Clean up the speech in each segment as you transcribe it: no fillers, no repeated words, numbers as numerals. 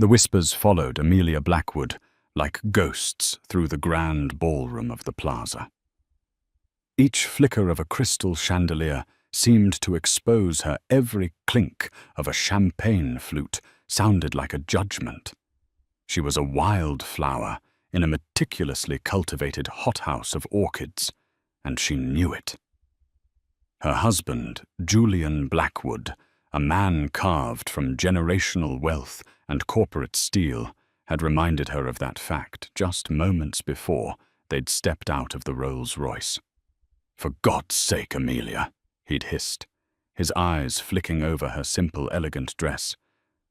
The whispers followed Amelia Blackwood like ghosts through the grand ballroom of the plaza. Each flicker of a crystal chandelier seemed to expose her. Every clink of a champagne flute sounded like a judgment. She was a wildflower in a meticulously cultivated hothouse of orchids, and she knew it. Her husband, Julian Blackwood, a man carved from generational wealth and corporate steel, had reminded her of that fact just moments before they'd stepped out of the Rolls-Royce. "For God's sake, Amelia," he'd hissed, his eyes flicking over her simple, elegant dress.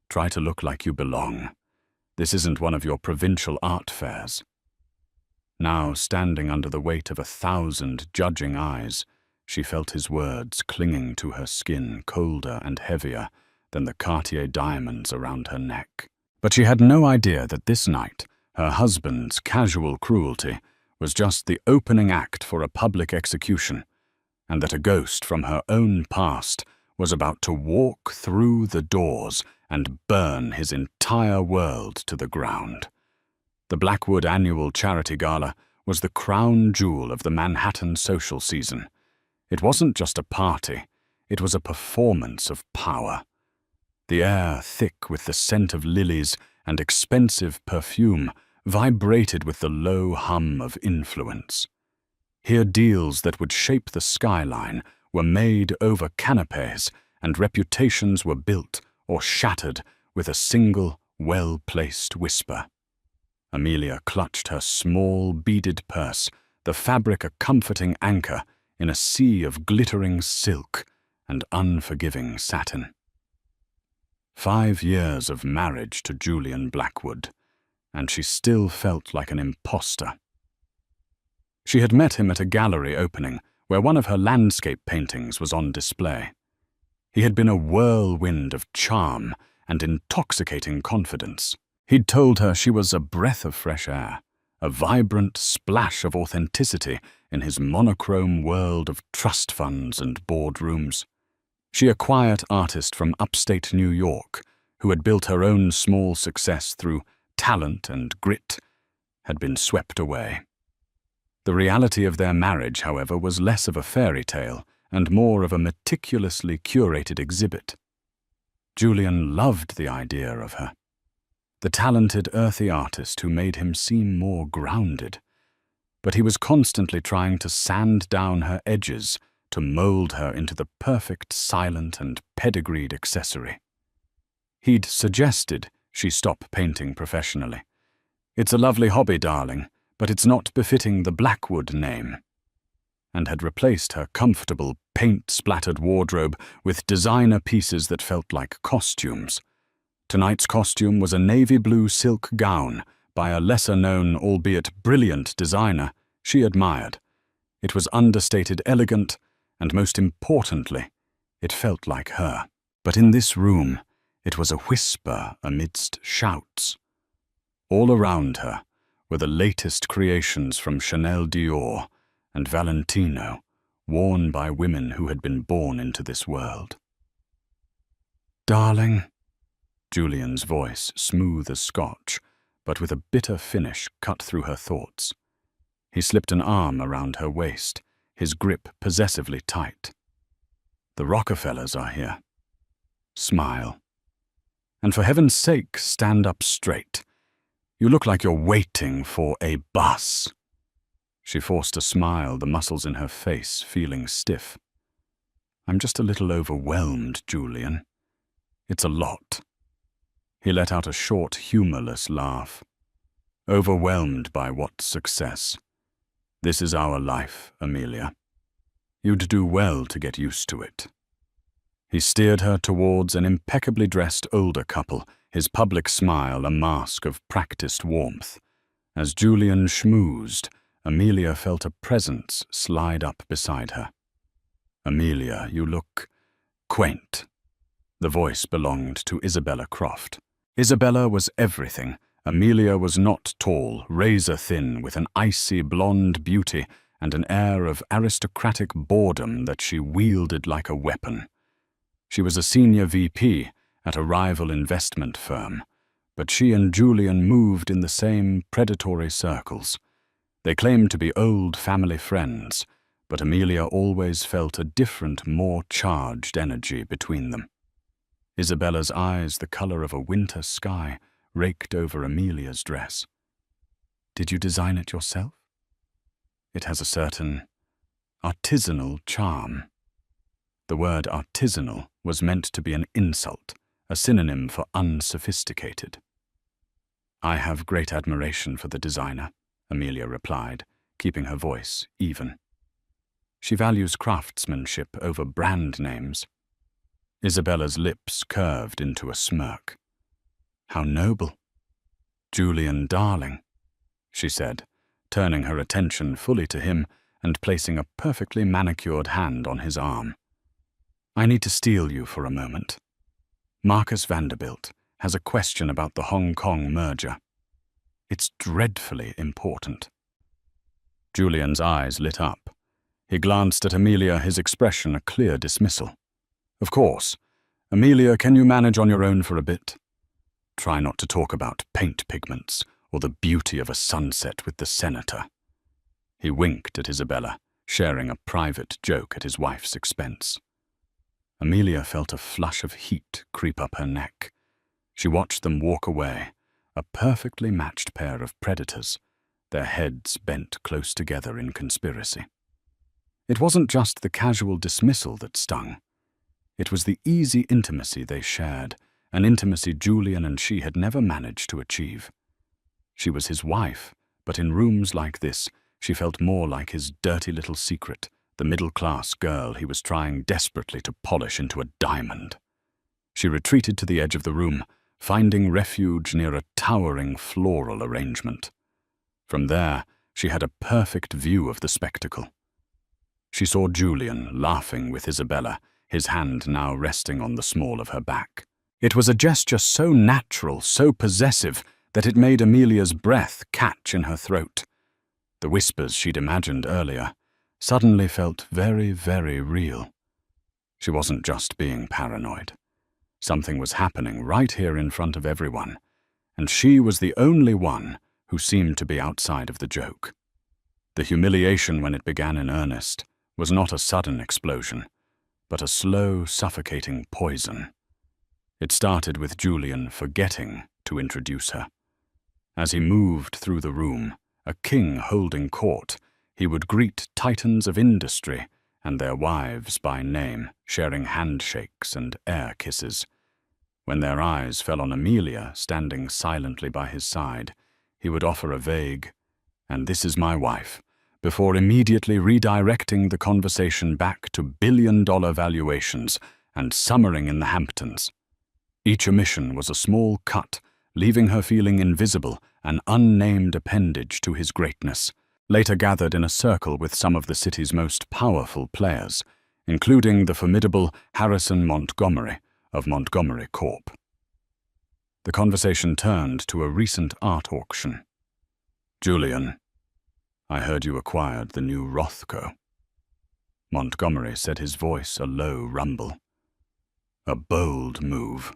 "Try to look like you belong. This isn't one of your provincial art fairs." Now, standing under the weight of 1,000 judging eyes, she felt his words clinging to her skin, colder and heavier than the Cartier diamonds around her neck. But she had no idea that this night, her husband's casual cruelty was just the opening act for a public execution, and that a ghost from her own past was about to walk through the doors and burn his entire world to the ground. The Blackwood Annual Charity Gala was the crown jewel of the Manhattan social season. It wasn't just a party, it was a performance of power. The air, thick with the scent of lilies and expensive perfume, vibrated with the low hum of influence. Here deals that would shape the skyline were made over canapes, and reputations were built or shattered with a single, well-placed whisper. Amelia clutched her small, beaded purse, the fabric a comforting anchor in a sea of glittering silk and unforgiving satin. 5 years of marriage to Julian Blackwood, and she still felt like an imposter. She had met him at a gallery opening where one of her landscape paintings was on display. He had been a whirlwind of charm and intoxicating confidence. He'd told her she was a breath of fresh air, a vibrant splash of authenticity in his monochrome world of trust funds and boardrooms. She, a quiet artist from upstate New York, who had built her own small success through talent and grit, had been swept away. The reality of their marriage, however, was less of a fairy tale and more of a meticulously curated exhibit. Julian loved the idea of her, the talented, earthy artist who made him seem more grounded. But he was constantly trying to sand down her edges, to mold her into the perfect, silent and pedigreed accessory. He'd suggested she stop painting professionally. "It's a lovely hobby, darling, but it's not befitting the Blackwood name," and had replaced her comfortable, paint-splattered wardrobe with designer pieces that felt like costumes. Tonight's costume was a navy blue silk gown by a lesser-known, albeit brilliant designer she admired. It was understated elegant, and most importantly, it felt like her. But in this room, it was a whisper amidst shouts. All around her were the latest creations from Chanel, Dior, and Valentino, worn by women who had been born into this world. "Darling," Julian's voice, smooth as Scotch, but with a bitter finish, cut through her thoughts. He slipped an arm around her waist, his grip possessively tight. "The Rockefellers are here. Smile. And for heaven's sake, stand up straight. You look like you're waiting for a bus." She forced a smile, the muscles in her face feeling stiff. "I'm just a little overwhelmed, Julian. It's a lot." He let out a short, humorless laugh. "Overwhelmed by what success? This is our life, Amelia. You'd do well to get used to it." He steered her towards an impeccably dressed older couple, his public smile a mask of practiced warmth. As Julian schmoozed, Amelia felt a presence slide up beside her. "Amelia, you look quaint." The voice belonged to Isabella Croft. Isabella was everything. Amelia was not tall, razor-thin, with an icy blonde beauty and an air of aristocratic boredom that she wielded like a weapon. She was a senior VP at a rival investment firm, but she and Julian moved in the same predatory circles. They claimed to be old family friends, but Amelia always felt a different, more charged energy between them. Isabella's eyes, the color of a winter sky, raked over Amelia's dress. "Did you design it yourself?" "It has a certain artisanal charm." The word artisanal was meant to be an insult, a synonym for unsophisticated. "I have great admiration for the designer," Amelia replied, keeping her voice even. "She values craftsmanship over brand names." Isabella's lips curved into a smirk. "How noble." "Julian, darling," she said, turning her attention fully to him and placing a perfectly manicured hand on his arm. "I need to steal you for a moment. Marcus Vanderbilt has a question about the Hong Kong merger. It's dreadfully important." Julian's eyes lit up. He glanced at Amelia, his expression a clear dismissal. "Of course. Amelia, can you manage on your own for a bit? Try not to talk about paint pigments or the beauty of a sunset with the senator." He winked at Isabella, sharing a private joke at his wife's expense. Amelia felt a flush of heat creep up her neck. She watched them walk away, a perfectly matched pair of predators, their heads bent close together in conspiracy. It wasn't just the casual dismissal that stung. It was the easy intimacy they shared, an intimacy Julian and she had never managed to achieve. She was his wife, but in rooms like this, she felt more like his dirty little secret, the middle-class girl he was trying desperately to polish into a diamond. She retreated to the edge of the room, finding refuge near a towering floral arrangement. From there, she had a perfect view of the spectacle. She saw Julian laughing with Isabella, his hand now resting on the small of her back. It was a gesture so natural, so possessive, that it made Amelia's breath catch in her throat. The whispers she'd imagined earlier suddenly felt very, very real. She wasn't just being paranoid. Something was happening right here in front of everyone, and she was the only one who seemed to be outside of the joke. The humiliation when it began in earnest was not a sudden explosion, but a slow, suffocating poison. It started with Julian forgetting to introduce her. As he moved through the room, a king holding court, he would greet titans of industry and their wives by name, sharing handshakes and air kisses. When their eyes fell on Amelia, standing silently by his side, he would offer a vague, "And this is my wife," before immediately redirecting the conversation back to billion-dollar valuations and summering in the Hamptons. Each omission was a small cut, leaving her feeling invisible, an unnamed appendage to his greatness, later gathered in a circle with some of the city's most powerful players, including the formidable Harrison Montgomery of Montgomery Corp. The conversation turned to a recent art auction. "Julian, I heard you acquired the new Rothko." Montgomery said, his voice a low rumble. "A bold move."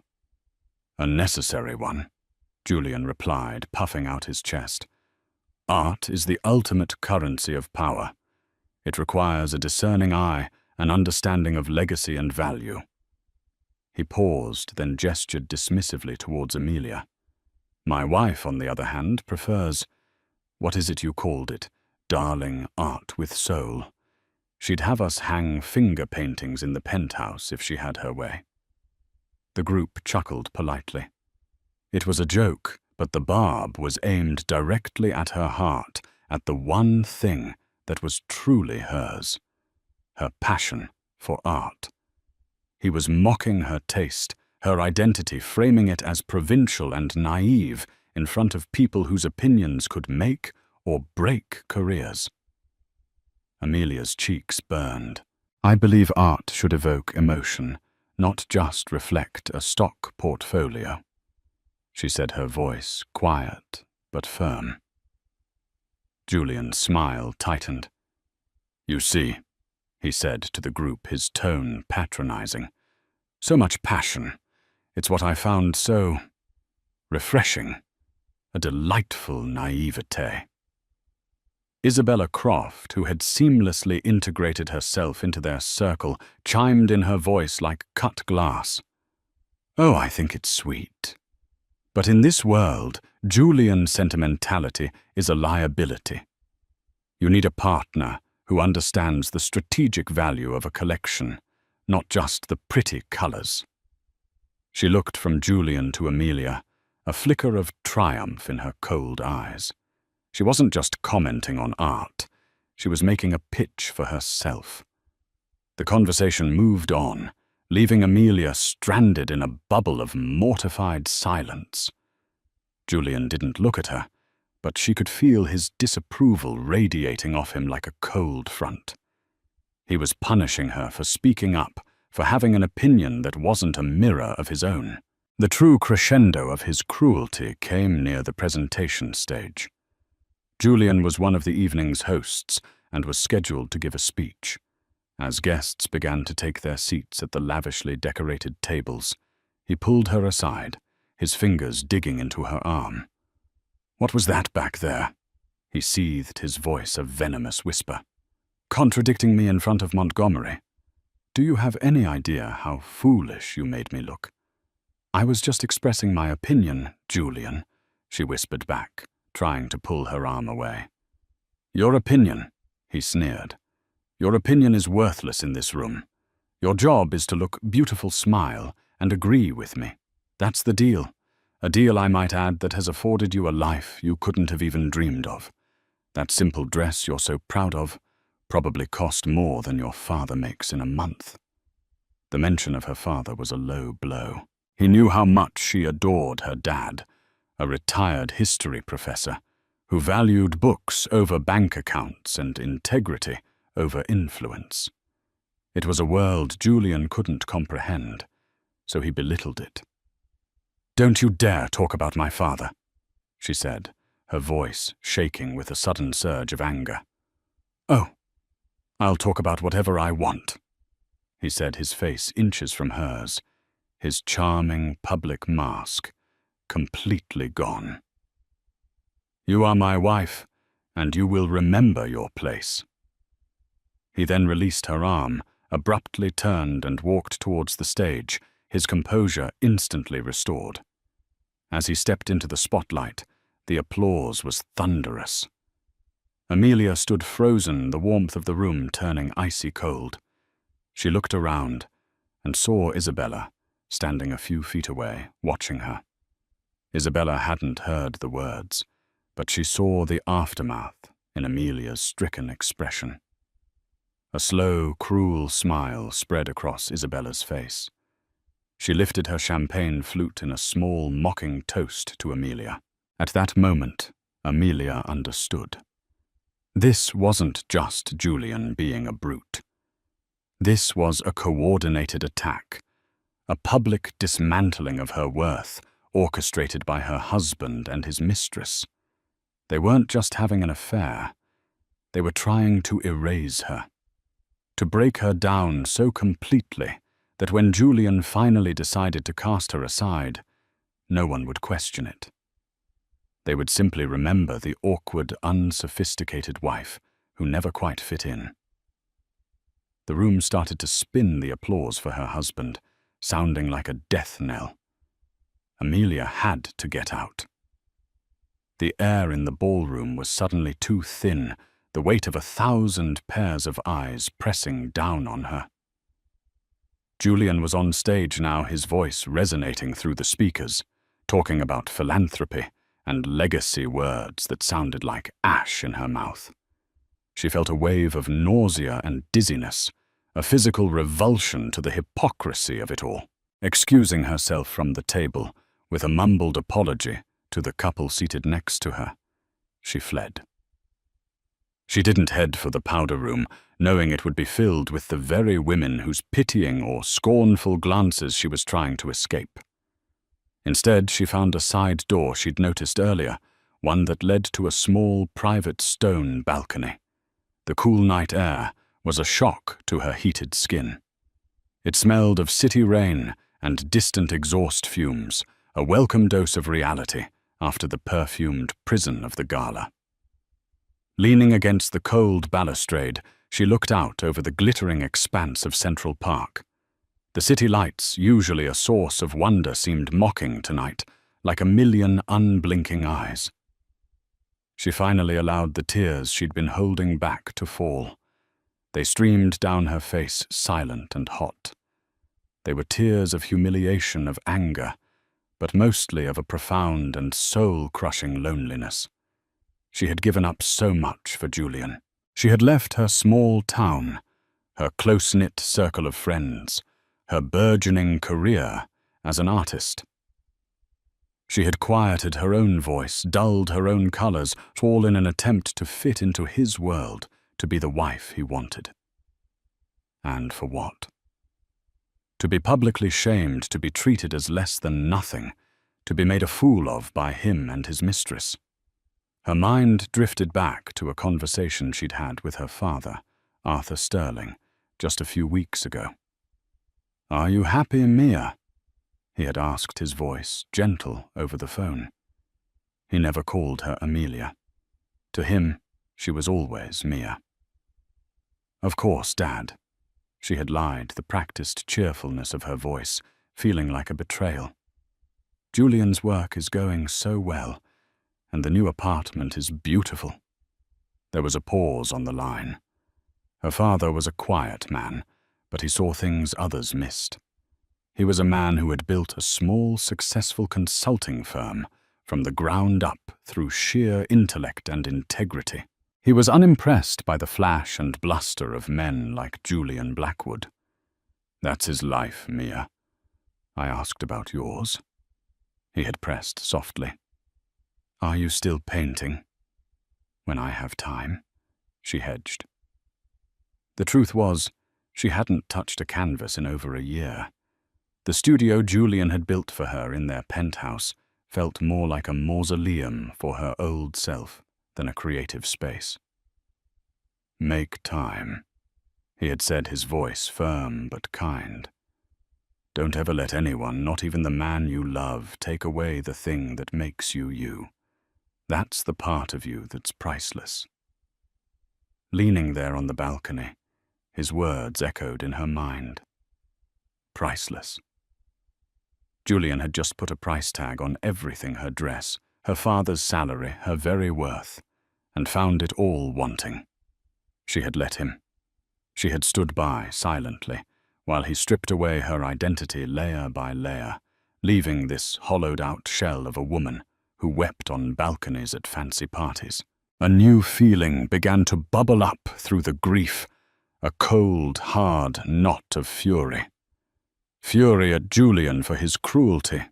"A necessary one," Julian replied, puffing out his chest. "Art is the ultimate currency of power. It requires a discerning eye, an understanding of legacy and value." He paused, then gestured dismissively towards Amelia. "My wife, on the other hand, prefers, what is it you called it, darling art with soul. She'd have us hang finger paintings in the penthouse if she had her way." The group chuckled politely. It was a joke, but the barb was aimed directly at her heart, at the one thing that was truly hers, her passion for art. He was mocking her taste, her identity, framing it as provincial and naive in front of people whose opinions could make or break careers. Amelia's cheeks burned. "I believe art should evoke emotion, not just reflect a stock portfolio," she said, her voice quiet but firm. Julian's smile tightened. "You see," he said to the group, his tone patronizing. "So much passion. It's what I found so refreshing, a delightful naivete. Isabella Croft, who had seamlessly integrated herself into their circle, chimed in her voice like cut glass. "Oh, I think it's sweet. But in this world, Julian sentimentality is a liability. You need a partner who understands the strategic value of a collection, not just the pretty colors." She looked from Julian to Amelia, a flicker of triumph in her cold eyes. She wasn't just commenting on art, she was making a pitch for herself. The conversation moved on, leaving Amelia stranded in a bubble of mortified silence. Julian didn't look at her, but she could feel his disapproval radiating off him like a cold front. He was punishing her for speaking up, for having an opinion that wasn't a mirror of his own. The true crescendo of his cruelty came near the presentation stage. Julian was one of the evening's hosts and was scheduled to give a speech. As guests began to take their seats at the lavishly decorated tables, he pulled her aside, his fingers digging into her arm. "What was that back there?" He seethed, his voice a venomous whisper. "Contradicting me in front of Montgomery. Do you have any idea how foolish you made me look?" "I was just expressing my opinion, Julian," she whispered back, trying to pull her arm away. "Your opinion," he sneered. "Your opinion is worthless in this room. Your job is to look beautiful, smile, and agree with me. That's the deal. A deal, I might add, that has afforded you a life you couldn't have even dreamed of. That simple dress you're so proud of probably cost more than your father makes in a month." The mention of her father was a low blow. He knew how much she adored her dad, a retired history professor who valued books over bank accounts and integrity over influence. It was a world Julian couldn't comprehend, so he belittled it. "Don't you dare talk about my father," she said, her voice shaking with a sudden surge of anger. "Oh, I'll talk about whatever I want," he said, his face inches from hers, his charming public mask completely gone. "You are my wife, and you will remember your place." He then released her arm, abruptly turned and walked towards the stage, his composure instantly restored. As he stepped into the spotlight, the applause was thunderous. Amelia stood frozen, the warmth of the room turning icy cold. She looked around and saw Isabella, standing a few feet away, watching her. Isabella hadn't heard the words, but she saw the aftermath in Amelia's stricken expression. A slow, cruel smile spread across Isabella's face. She lifted her champagne flute in a small, mocking toast to Amelia. At that moment, Amelia understood. This wasn't just Julian being a brute. This was a coordinated attack, a public dismantling of her worth, orchestrated by her husband and his mistress. They weren't just having an affair. They were trying to erase her, to break her down so completely that when Julian finally decided to cast her aside, no one would question it. They would simply remember the awkward, unsophisticated wife who never quite fit in. The room started to spin the applause for her husband, sounding like a death knell. Amelia had to get out. The air in the ballroom was suddenly too thin, the weight of 1,000 pairs of eyes pressing down on her. Julian was on stage now, his voice resonating through the speakers, talking about philanthropy and legacy, words that sounded like ash in her mouth. She felt a wave of nausea and dizziness, a physical revulsion to the hypocrisy of it all. Excusing herself from the table, with a mumbled apology to the couple seated next to her, she fled. She didn't head for the powder room, knowing it would be filled with the very women whose pitying or scornful glances she was trying to escape. Instead, she found a side door she'd noticed earlier, one that led to a small private stone balcony. The cool night air was a shock to her heated skin. It smelled of city rain and distant exhaust fumes, a welcome dose of reality after the perfumed prison of the gala. Leaning against the cold balustrade, she looked out over the glittering expanse of Central Park. The city lights, usually a source of wonder, seemed mocking tonight, like a million unblinking eyes. She finally allowed the tears she'd been holding back to fall. They streamed down her face, silent and hot. They were tears of humiliation, of anger, but mostly of a profound and soul-crushing loneliness. She had given up so much for Julian. She had left her small town, her close-knit circle of friends, her burgeoning career as an artist. She had quieted her own voice, dulled her own colors, all in an attempt to fit into his world, to be the wife he wanted. And for what? To be publicly shamed, to be treated as less than nothing, to be made a fool of by him and his mistress. Her mind drifted back to a conversation she'd had with her father, Arthur Sterling, just a few weeks ago. "Are you happy, Mia?" he had asked, his voice gentle over the phone. He never called her Amelia. To him, she was always Mia. "Of course, Dad." She had lied, the practiced cheerfulness of her voice, feeling like a betrayal. "Julian's work is going so well, and the new apartment is beautiful." There was a pause on the line. Her father was a quiet man, but he saw things others missed. He was a man who had built a small, successful consulting firm from the ground up through sheer intellect and integrity. He was unimpressed by the flash and bluster of men like Julian Blackwood. "That's his life, Mia. I asked about yours." He had pressed softly. "Are you still painting?" "When I have time," she hedged. The truth was, she hadn't touched a canvas in over a year. The studio Julian had built for her in their penthouse felt more like a mausoleum for her old self than a creative space. "Make time," he had said, his voice firm but kind. "Don't ever let anyone, not even the man you love, take away the thing that makes you you. That's the part of you that's priceless." Leaning there on the balcony, his words echoed in her mind. Priceless. Julian had just put a price tag on everything: her dress, her father's salary, her very worth, and found it all wanting. She had let him. She had stood by silently while he stripped away her identity layer by layer, leaving this hollowed-out shell of a woman who wept on balconies at fancy parties. A new feeling began to bubble up through the grief, a cold, hard knot of fury. Fury at Julian for his cruelty.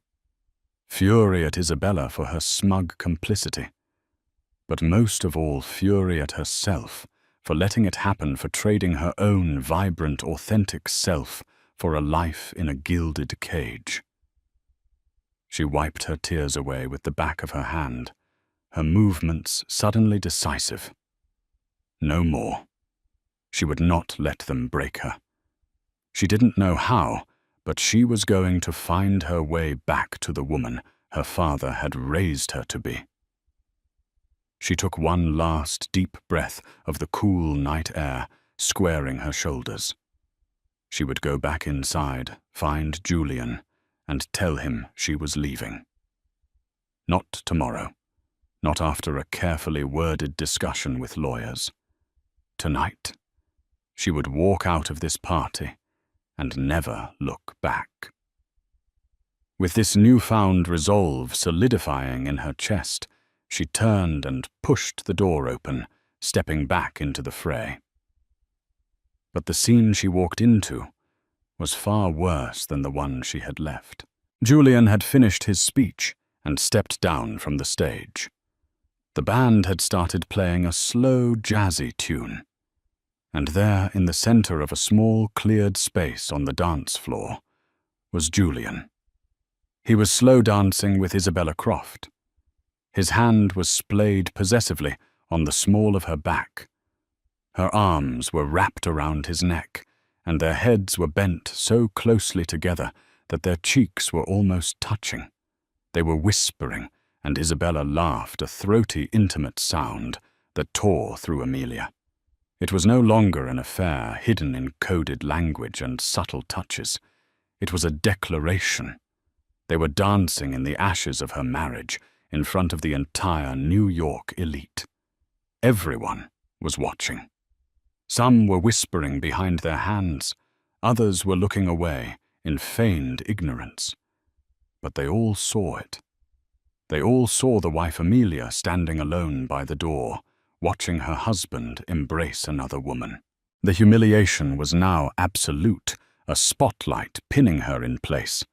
Fury at Isabella for her smug complicity. But most of all, fury at herself for letting it happen, for trading her own vibrant, authentic self for a life in a gilded cage. She wiped her tears away with the back of her hand, her movements suddenly decisive. No more. She would not let them break her. She didn't know how, but she was going to find her way back to the woman her father had raised her to be. She took one last deep breath of the cool night air, squaring her shoulders. She would go back inside, find Julian, and tell him she was leaving. Not tomorrow, not after a carefully worded discussion with lawyers. Tonight, she would walk out of this party and never look back. With this newfound resolve solidifying in her chest, she turned and pushed the door open, stepping back into the fray. But the scene she walked into was far worse than the one she had left. Julian had finished his speech and stepped down from the stage. The band had started playing a slow, jazzy tune. And there, in the center of a small, cleared space on the dance floor, was Julian. He was slow dancing with Isabella Croft. His hand was splayed possessively on the small of her back. Her arms were wrapped around his neck, and their heads were bent so closely together that their cheeks were almost touching. They were whispering, and Isabella laughed, a throaty, intimate sound that tore through Amelia. It was no longer an affair hidden in coded language and subtle touches. It was a declaration. They were dancing in the ashes of her marriage in front of the entire New York elite. Everyone was watching. Some were whispering behind their hands. Others were looking away in feigned ignorance. But they all saw it. They all saw the wife Amelia standing alone by the door, watching her husband embrace another woman. The humiliation was now absolute, a spotlight pinning her in place.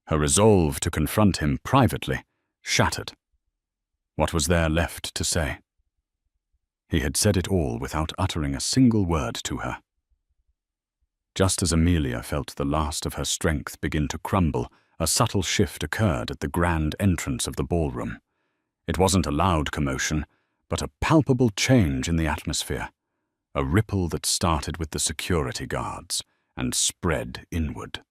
Her resolve to confront him privately shattered. What was there left to say? He had said it all without uttering a single word to her. Just as Amelia felt the last of her strength begin to crumble, a subtle shift occurred at the grand entrance of the ballroom. It wasn't a loud commotion, but a palpable change in the atmosphere, a ripple that started with the security guards and spread inward.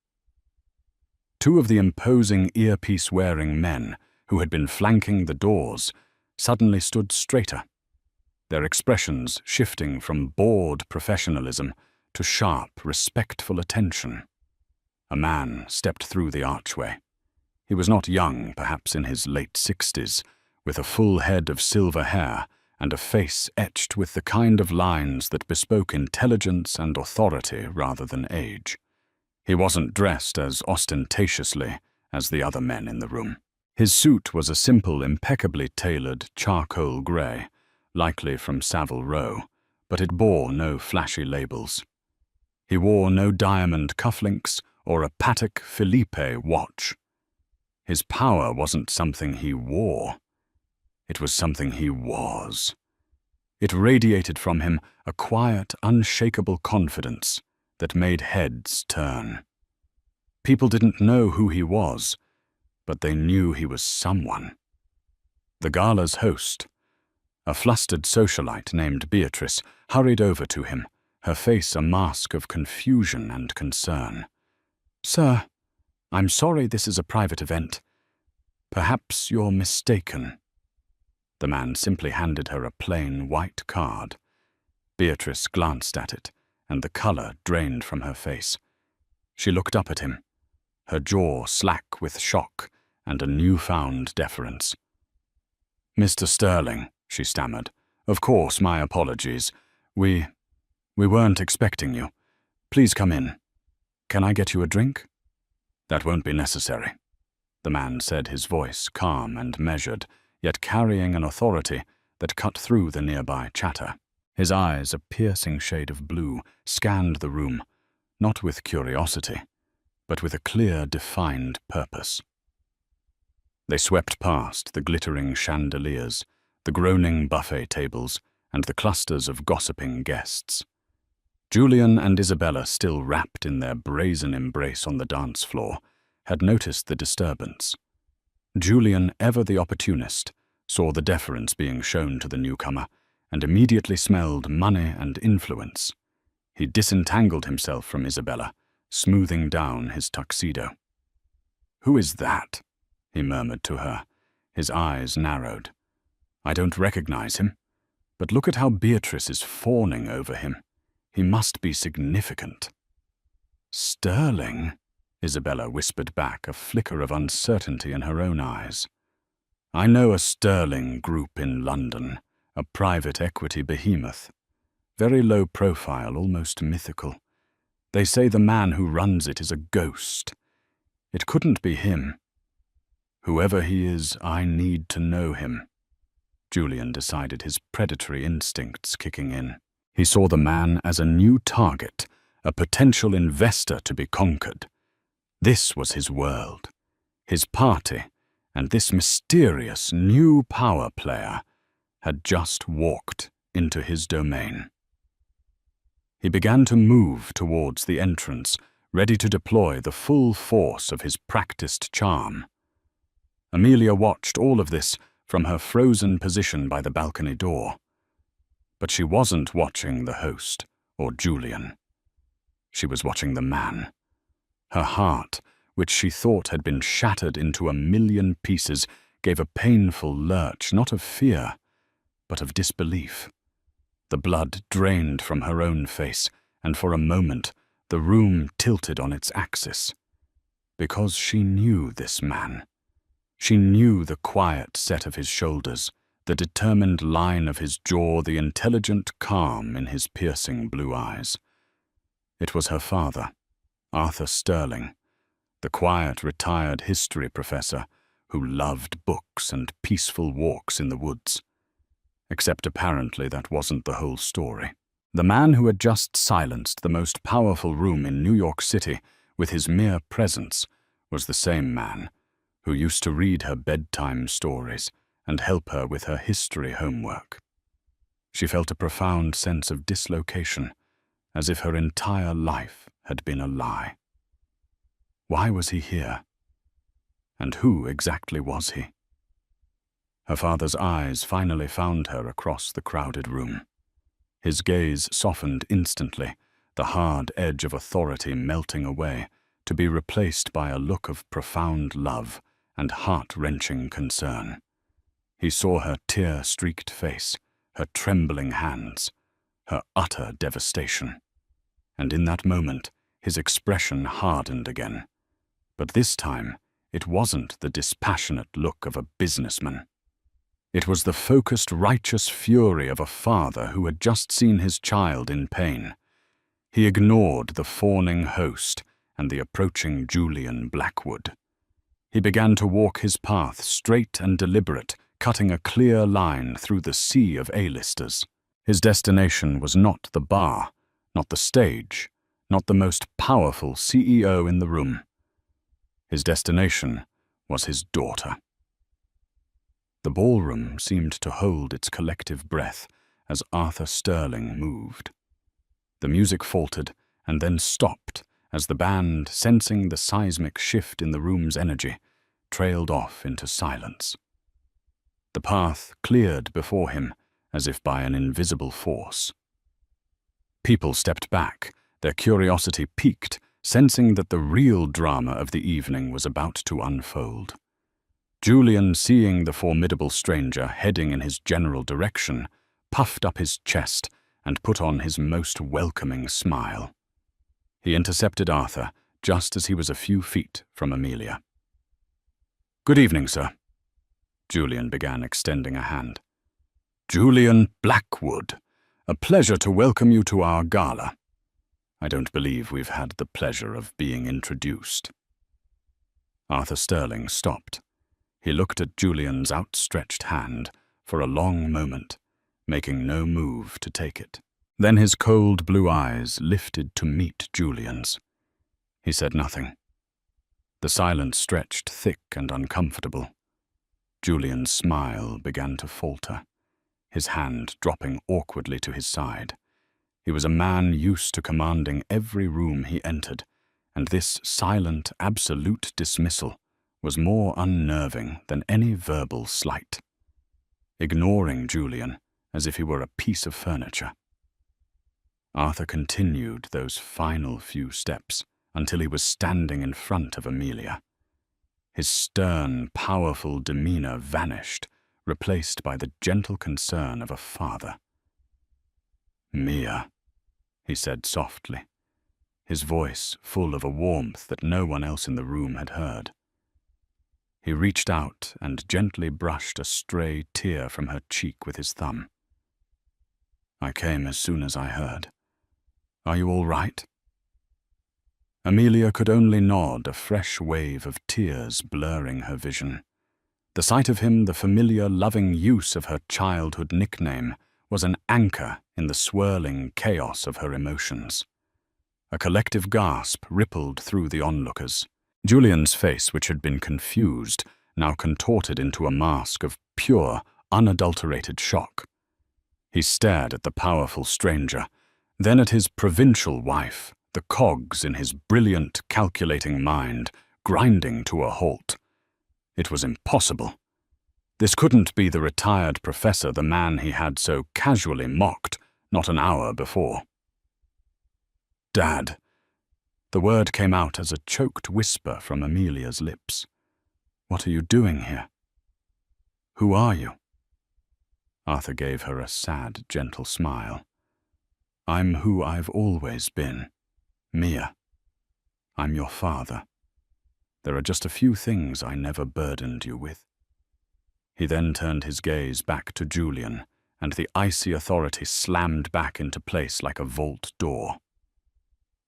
Two of the imposing earpiece-wearing men who had been flanking the doors suddenly stood straighter, their expressions shifting from bored professionalism to sharp, respectful attention. A man stepped through the archway. He was not young, perhaps in his late 60s, with a full head of silver hair and a face etched with the kind of lines that bespoke intelligence and authority rather than age. He wasn't dressed as ostentatiously as the other men in the room. His suit was a simple, impeccably tailored charcoal grey, likely from Savile Row, but it bore no flashy labels. He wore no diamond cufflinks or a Patek Philippe watch. His power wasn't something he wore. It was something he was. It radiated from him a quiet, unshakable confidence that made heads turn. People didn't know who he was, but they knew he was someone. The gala's host, a flustered socialite named Beatrice, hurried over to him, her face a mask of confusion and concern. "Sir, I'm sorry this is a private event. Perhaps you're mistaken." The man simply handed her a plain white card. Beatrice glanced at it, and the color drained from her face. She looked up at him, her jaw slack with shock and a newfound deference. "Mr. Sterling," she stammered, "of course, my apologies. We weren't expecting you. Please come in. Can I get you a drink?" "That won't be necessary," the man said, his voice calm and measured, yet carrying an authority that cut through the nearby chatter. His eyes, a piercing shade of blue, scanned the room, not with curiosity, but with a clear, defined purpose. They swept past the glittering chandeliers, the groaning buffet tables, and the clusters of gossiping guests. Julian and Isabella, still wrapped in their brazen embrace on the dance floor, had noticed the disturbance. Julian, ever the opportunist, saw the deference being shown to the newcomer and immediately smelled money and influence. He disentangled himself from Isabella, smoothing down his tuxedo. "Who is that?" he murmured to her, his eyes narrowed. "I don't recognize him, but look at how Beatrice is fawning over him. He must be significant." "Sterling?" Isabella whispered back, a flicker of uncertainty in her own eyes. "I know a Sterling group in London, a private equity behemoth. Very low profile, almost mythical. They say the man who runs it is a ghost. It couldn't be him. Whoever he is, I need to know him." Julian decided, his predatory instincts kicking in. He saw the man as a new target, a potential investor to be conquered. This was his world, his party, and this mysterious new power player had just walked into his domain. He began to move towards the entrance, ready to deploy the full force of his practiced charm. Amelia watched all of this from her frozen position by the balcony door. But she wasn't watching the host or Julian. She was watching the man. Her heart, which she thought had been shattered into a million pieces, gave a painful lurch, not of fear, but of disbelief. The blood drained from her own face, and for a moment the room tilted on its axis. Because she knew this man. She knew the quiet set of his shoulders, the determined line of his jaw, the intelligent calm in his piercing blue eyes. It was her father, Arthur Sterling, the quiet, retired history professor who loved books and peaceful walks in the woods. Except apparently that wasn't the whole story. The man who had just silenced the most powerful room in New York City with his mere presence was the same man who used to read her bedtime stories and help her with her history homework. She felt a profound sense of dislocation, as if her entire life had been a lie. Why was he here? And who exactly was he? Her father's eyes finally found her across the crowded room. His gaze softened instantly, the hard edge of authority melting away, to be replaced by a look of profound love and heart-wrenching concern. He saw her tear-streaked face, her trembling hands, her utter devastation. And in that moment, his expression hardened again. But this time, it wasn't the dispassionate look of a businessman. It was the focused, righteous fury of a father who had just seen his child in pain. He ignored the fawning host and the approaching Julian Blackwood. He began to walk his path, straight and deliberate, cutting a clear line through the sea of A-listers. His destination was not the bar, not the stage, not the most powerful CEO in the room. His destination was his daughter. The ballroom seemed to hold its collective breath as Arthur Sterling moved. The music faltered and then stopped as the band, sensing the seismic shift in the room's energy, trailed off into silence. The path cleared before him as if by an invisible force. People stepped back, their curiosity piqued, sensing that the real drama of the evening was about to unfold. Julian, seeing the formidable stranger heading in his general direction, puffed up his chest and put on his most welcoming smile. He intercepted Arthur just as he was a few feet from Amelia. "Good evening, sir," Julian began, extending a hand. "Julian Blackwood, a pleasure to welcome you to our gala. I don't believe we've had the pleasure of being introduced." Arthur Sterling stopped. He looked at Julian's outstretched hand for a long moment, making no move to take it. Then his cold blue eyes lifted to meet Julian's. He said nothing. The silence stretched thick and uncomfortable. Julian's smile began to falter, his hand dropping awkwardly to his side. He was a man used to commanding every room he entered, and this silent, absolute dismissal was more unnerving than any verbal slight. Ignoring Julian as if he were a piece of furniture. Arthur continued those final few steps until he was standing in front of Amelia. His stern, powerful demeanor vanished, replaced by the gentle concern of a father. "Mia," he said softly, his voice full of a warmth that no one else in the room had heard. He reached out and gently brushed a stray tear from her cheek with his thumb. "I came as soon as I heard. Are you all right?" Amelia could only nod, a fresh wave of tears blurring her vision. The sight of him, the familiar, loving use of her childhood nickname, was an anchor in the swirling chaos of her emotions. A collective gasp rippled through the onlookers. Julian's face, which had been confused, now contorted into a mask of pure, unadulterated shock. He stared at the powerful stranger, then at his provincial wife, the cogs in his brilliant, calculating mind grinding to a halt. It was impossible. This couldn't be the retired professor, the man he had so casually mocked not an hour before. "Dad, The word came out as a choked whisper from Amelia's lips. "What are you doing here? Who are you?" Arthur gave her a sad, gentle smile. "I'm who I've always been, Mia. I'm your father. There are just a few things I never burdened you with." He then turned his gaze back to Julian, and the icy authority slammed back into place like a vault door.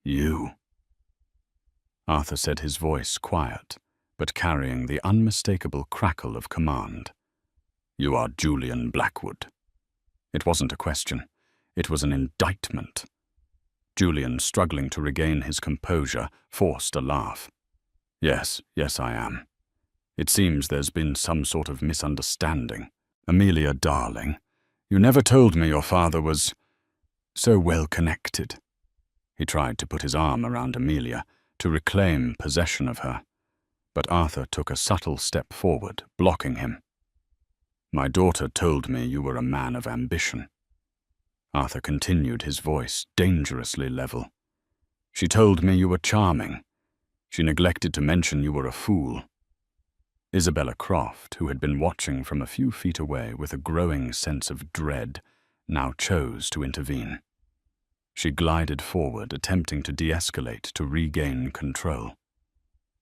"You." Arthur said, his voice quiet, but carrying the unmistakable crackle of command. "You are Julian Blackwood." It wasn't a question. It was an indictment. Julian, struggling to regain his composure, forced a laugh. Yes, I am. It seems there's been some sort of misunderstanding. Amelia, darling, you never told me your father was so well connected." He tried to put his arm around Amelia, to reclaim possession of her, but Arthur took a subtle step forward, blocking him. "My daughter told me you were a man of ambition." Arthur continued, his voice dangerously level. "She told me you were charming. She neglected to mention you were a fool." Isabella Croft, who had been watching from a few feet away with a growing sense of dread, now chose to intervene. She glided forward, attempting to de-escalate to regain control.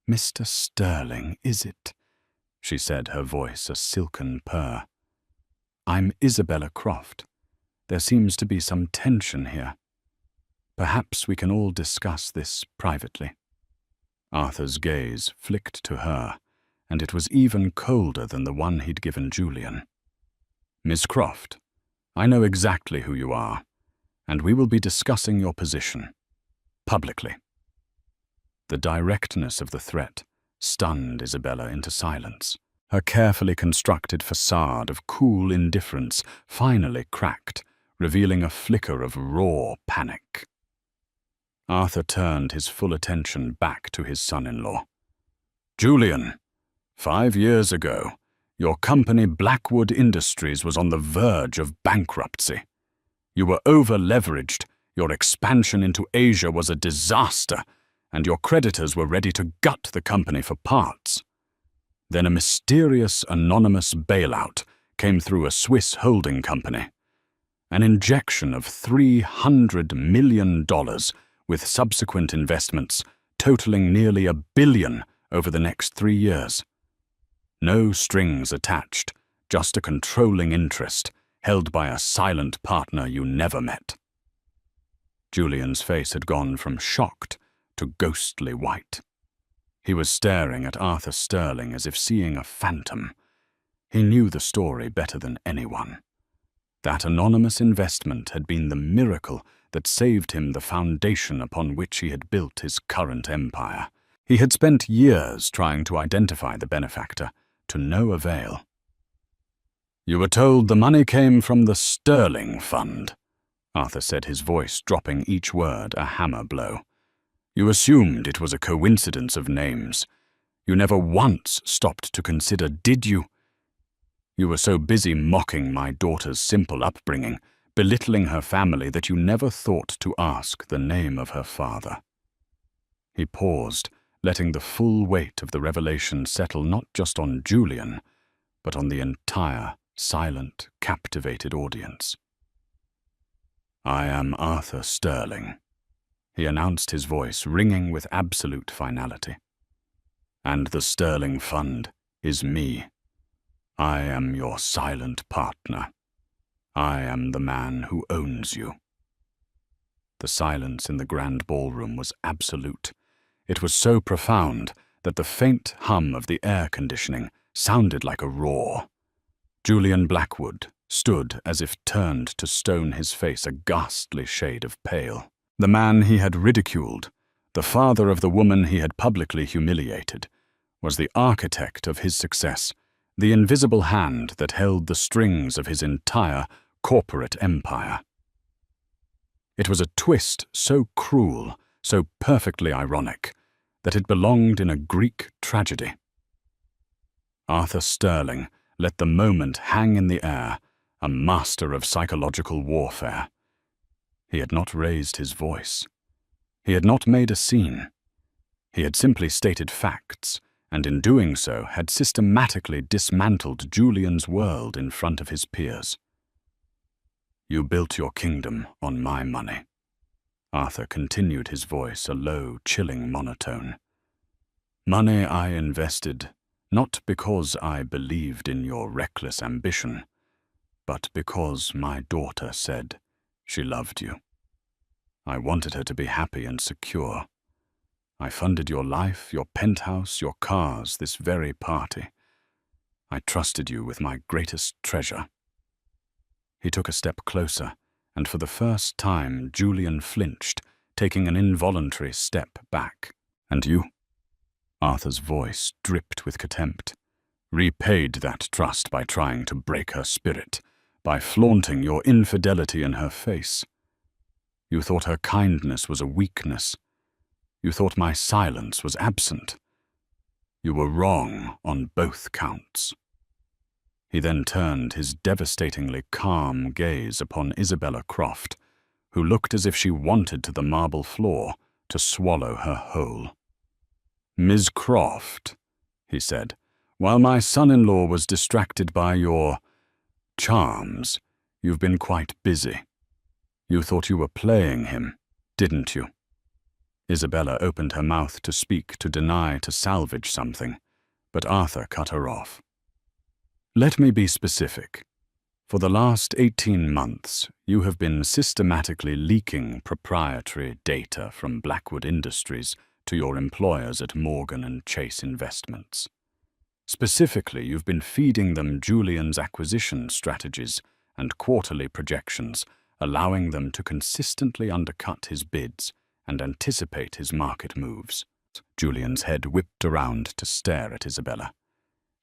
"Mr. Sterling, is it?" she said, her voice a silken purr. "I'm Isabella Croft. There seems to be some tension here. Perhaps we can all discuss this privately." Arthur's gaze flicked to her, and it was even colder than the one he'd given Julian. "Miss Croft, I know exactly who you are, and we will be discussing your position publicly." The directness of the threat stunned Isabella into silence. Her carefully constructed facade of cool indifference finally cracked, revealing a flicker of raw panic. Arthur turned his full attention back to his son-in-law. "Julian, 5 years ago, your company Blackwood Industries was on the verge of bankruptcy. You were over-leveraged, your expansion into Asia was a disaster, and your creditors were ready to gut the company for parts. Then a mysterious, anonymous bailout came through a Swiss holding company. An injection of $300 million with subsequent investments totaling nearly $1 billion over the next 3 years. No strings attached, just a controlling interest held by a silent partner you never met." Julian's face had gone from shocked to ghostly white. He was staring at Arthur Sterling as if seeing a phantom. He knew the story better than anyone. That anonymous investment had been the miracle that saved him the foundation upon which he had built his current empire. He had spent years trying to identify the benefactor, to no avail. "You were told the money came from the Sterling Fund," Arthur said, his voice dropping each word a hammer blow. "You assumed it was a coincidence of names. You never once stopped to consider, did you? You were so busy mocking my daughter's simple upbringing, belittling her family, that you never thought to ask the name of her father." He paused, letting the full weight of the revelation settle not just on Julian, but on the entire, silent, captivated audience. "I am Arthur Sterling," he announced, his voice ringing with absolute finality. "And the Sterling Fund is me. I am your silent partner. I am the man who owns you." The silence in the grand ballroom was absolute. It was so profound that the faint hum of the air conditioning sounded like a roar. Julian Blackwood stood as if turned to stone, his face a ghastly shade of pale. The man he had ridiculed, the father of the woman he had publicly humiliated, was the architect of his success, the invisible hand that held the strings of his entire corporate empire. It was a twist so cruel, so perfectly ironic, that it belonged in a Greek tragedy. Arthur Sterling let the moment hang in the air, a master of psychological warfare. He had not raised his voice. He had not made a scene. He had simply stated facts, and in doing so had systematically dismantled Julian's world in front of his peers. "You built your kingdom on my money." Arthur continued, his voice a low, chilling monotone. "Money I invested, not because I believed in your reckless ambition, but because my daughter said she loved you. I wanted her to be happy and secure. I funded your life, your penthouse, your cars, this very party. I trusted you with my greatest treasure." He took a step closer, and for the first time Julian flinched, taking an involuntary step back. "And you?" Arthur's voice dripped with contempt. "Repaid that trust by trying to break her spirit, by flaunting your infidelity in her face. You thought her kindness was a weakness. You thought my silence was absent. You were wrong on both counts." He then turned his devastatingly calm gaze upon Isabella Croft, who looked as if she wanted to the marble floor to swallow her whole. "Ms. Croft," he said, "while my son-in-law was distracted by your charms, you've been quite busy. You thought you were playing him, didn't you?" Isabella opened her mouth to speak, to deny, to salvage something, but Arthur cut her off. "Let me be specific. For the last 18 months, you have been systematically leaking proprietary data from Blackwood Industries to your employers at Morgan & Chase Investments. Specifically, you've been feeding them Julian's acquisition strategies and quarterly projections, allowing them to consistently undercut his bids and anticipate his market moves." Julian's head whipped around to stare at Isabella.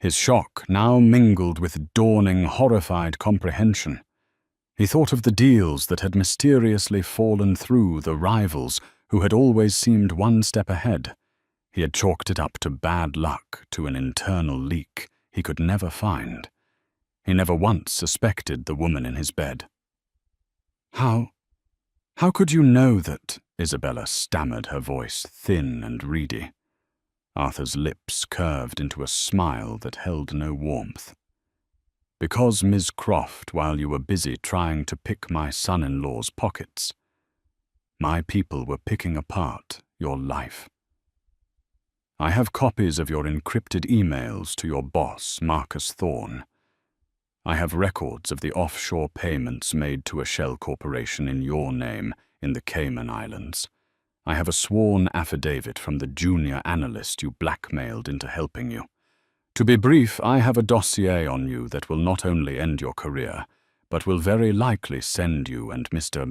His shock now mingled with dawning, horrified comprehension. He thought of the deals that had mysteriously fallen through, the rivals who had always seemed one step ahead. He had chalked it up to bad luck, to an internal leak he could never find. He never once suspected the woman in his bed. How could you know that?" Isabella stammered, her voice thin and reedy. Arthur's lips curved into a smile that held no warmth. "Because, Ms. Croft, while you were busy trying to pick my son-in-law's pockets, my people were picking apart your life. I have copies of your encrypted emails to your boss, Marcus Thorne. I have records of the offshore payments made to a shell corporation in your name in the Cayman Islands. I have a sworn affidavit from the junior analyst you blackmailed into helping you. To be brief, I have a dossier on you that will not only end your career, but will very likely send you and Mr.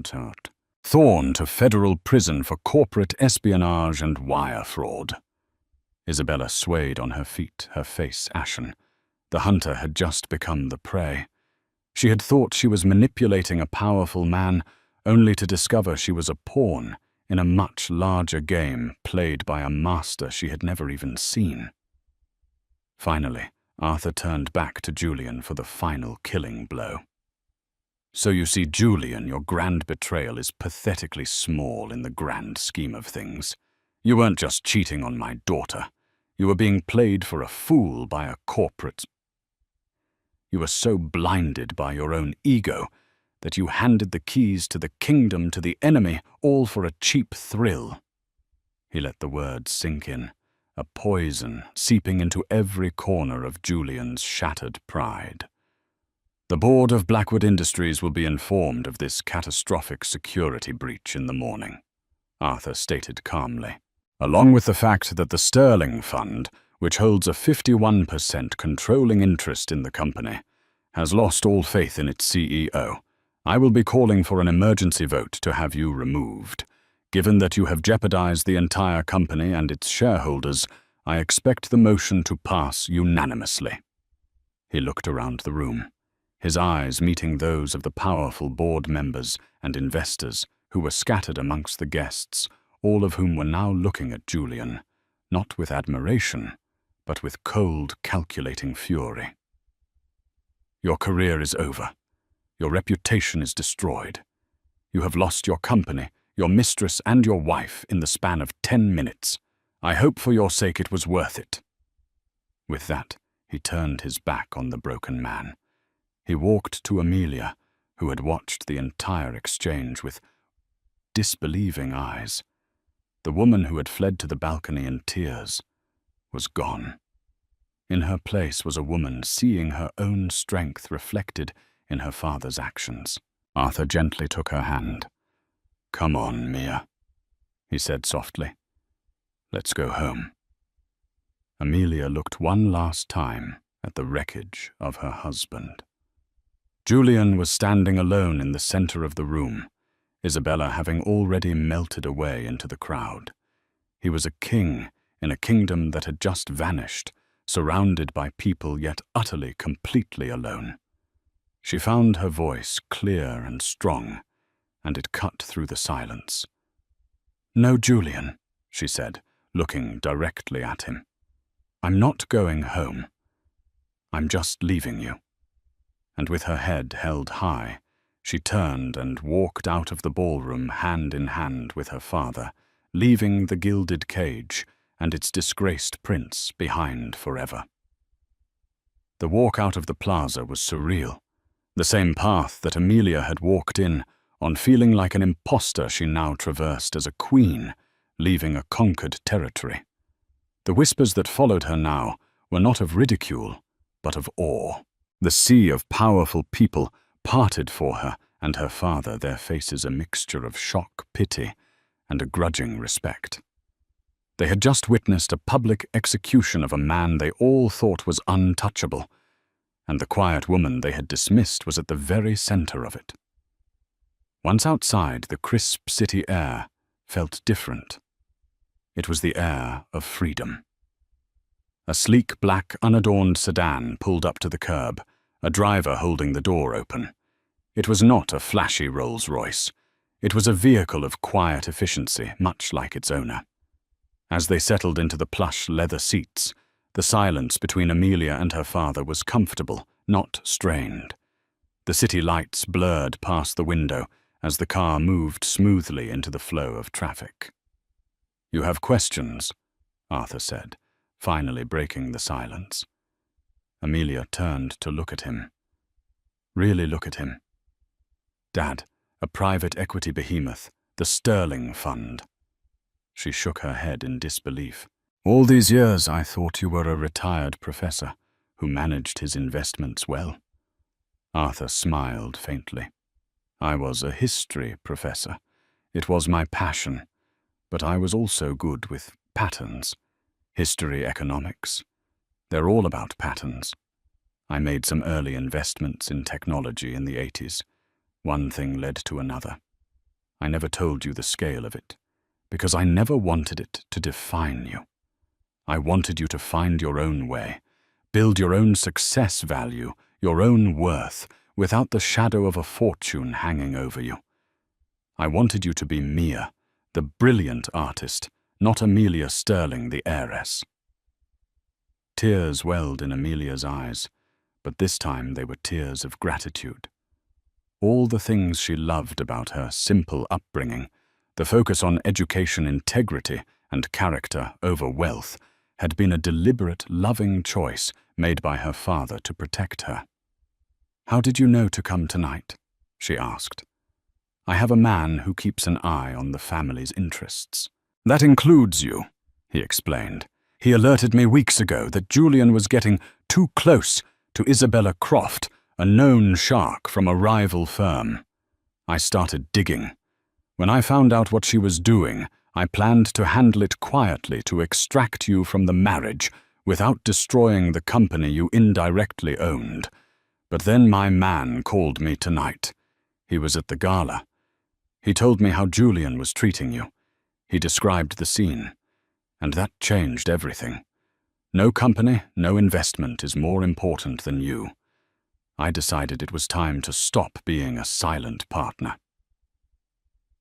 Thorne to federal prison for corporate espionage and wire fraud." Isabella swayed on her feet, her face ashen. The hunter had just become the prey. She had thought she was manipulating a powerful man, only to discover she was a pawn in a much larger game played by a master she had never even seen. Finally, Arthur turned back to Julian for the final killing blow. "So you see, Julian, your grand betrayal is pathetically small in the grand scheme of things. You weren't just cheating on my daughter. You were being played for a fool by a corporate. You were so blinded by your own ego that you handed the keys to the kingdom to the enemy, all for a cheap thrill." He let the words sink in, a poison seeping into every corner of Julian's shattered pride. "The board of Blackwood Industries will be informed of this catastrophic security breach in the morning," Arthur stated calmly, "along with the fact that the Sterling Fund, which holds a 51% controlling interest in the company, has lost all faith in its CEO. I will be calling for an emergency vote to have you removed. Given that you have jeopardized the entire company and its shareholders, I expect the motion to pass unanimously." He looked around the room, his eyes meeting those of the powerful board members and investors who were scattered amongst the guests, all of whom were now looking at Julian, not with admiration, but with cold, calculating fury. "Your career is over. Your reputation is destroyed. You have lost your company, your mistress and your wife in the span of 10 minutes. I hope for your sake it was worth it." With that, he turned his back on the broken man. He walked to Amelia, who had watched the entire exchange with disbelieving eyes. The woman who had fled to the balcony in tears was gone. In her place was a woman seeing her own strength reflected in her father's actions. Arthur gently took her hand. "Come on, Mia," he said softly. "Let's go home." Amelia looked one last time at the wreckage of her husband. Julian was standing alone in the center of the room, Isabella having already melted away into the crowd. He was a king in a kingdom that had just vanished, surrounded by people yet utterly, completely alone. She found her voice clear and strong, and it cut through the silence. "No, Julian," she said, looking directly at him. "I'm not going home. I'm just leaving you." And with her head held high, she turned and walked out of the ballroom hand in hand with her father, leaving the gilded cage and its disgraced prince behind forever. The walk out of the plaza was surreal, the same path that Amelia had walked in, on feeling like an imposter she now traversed as a queen, leaving a conquered territory. The whispers that followed her now were not of ridicule, but of awe. The sea of powerful people parted for her and her father, their faces a mixture of shock, pity, and a grudging respect. They had just witnessed a public execution of a man they all thought was untouchable, and the quiet woman they had dismissed was at the very center of it. Once outside, the crisp city air felt different. It was the air of freedom. A sleek black unadorned sedan pulled up to the curb, a driver holding the door open. It was not a flashy Rolls-Royce. It was a vehicle of quiet efficiency, much like its owner. As they settled into the plush leather seats, the silence between Amelia and her father was comfortable, not strained. The city lights blurred past the window as the car moved smoothly into the flow of traffic. "You have questions?" Arthur said, finally breaking the silence. Amelia turned to look at him. Really look at him. "Dad, a private equity behemoth, the Sterling Fund." She shook her head in disbelief. "All these years I thought you were a retired professor who managed his investments well." Arthur smiled faintly. "I was a history professor. It was my passion, but I was also good with patterns. History, economics. They're all about patterns. I made some early investments in technology in the 80s. One thing led to another. I never told you the scale of it, because I never wanted it to define you. I wanted you to find your own way, build your own success value, your own worth, without the shadow of a fortune hanging over you. I wanted you to be Mia, the brilliant artist, not Amelia Sterling, the heiress." Tears welled in Amelia's eyes, but this time they were tears of gratitude. All the things she loved about her simple upbringing, the focus on education integrity and character over wealth, had been a deliberate, loving choice made by her father to protect her. "How did you know to come tonight?" she asked. "I have a man who keeps an eye on the family's interests." "That includes you," he explained. "He alerted me weeks ago that Julian was getting too close to Isabella Croft, a known shark from a rival firm. I started digging. When I found out what she was doing, I planned to handle it quietly to extract you from the marriage without destroying the company you indirectly owned. But then my man called me tonight. He was at the gala. He told me how Julian was treating you. He described the scene, and that changed everything. No company, no investment is more important than you. I decided it was time to stop being a silent partner."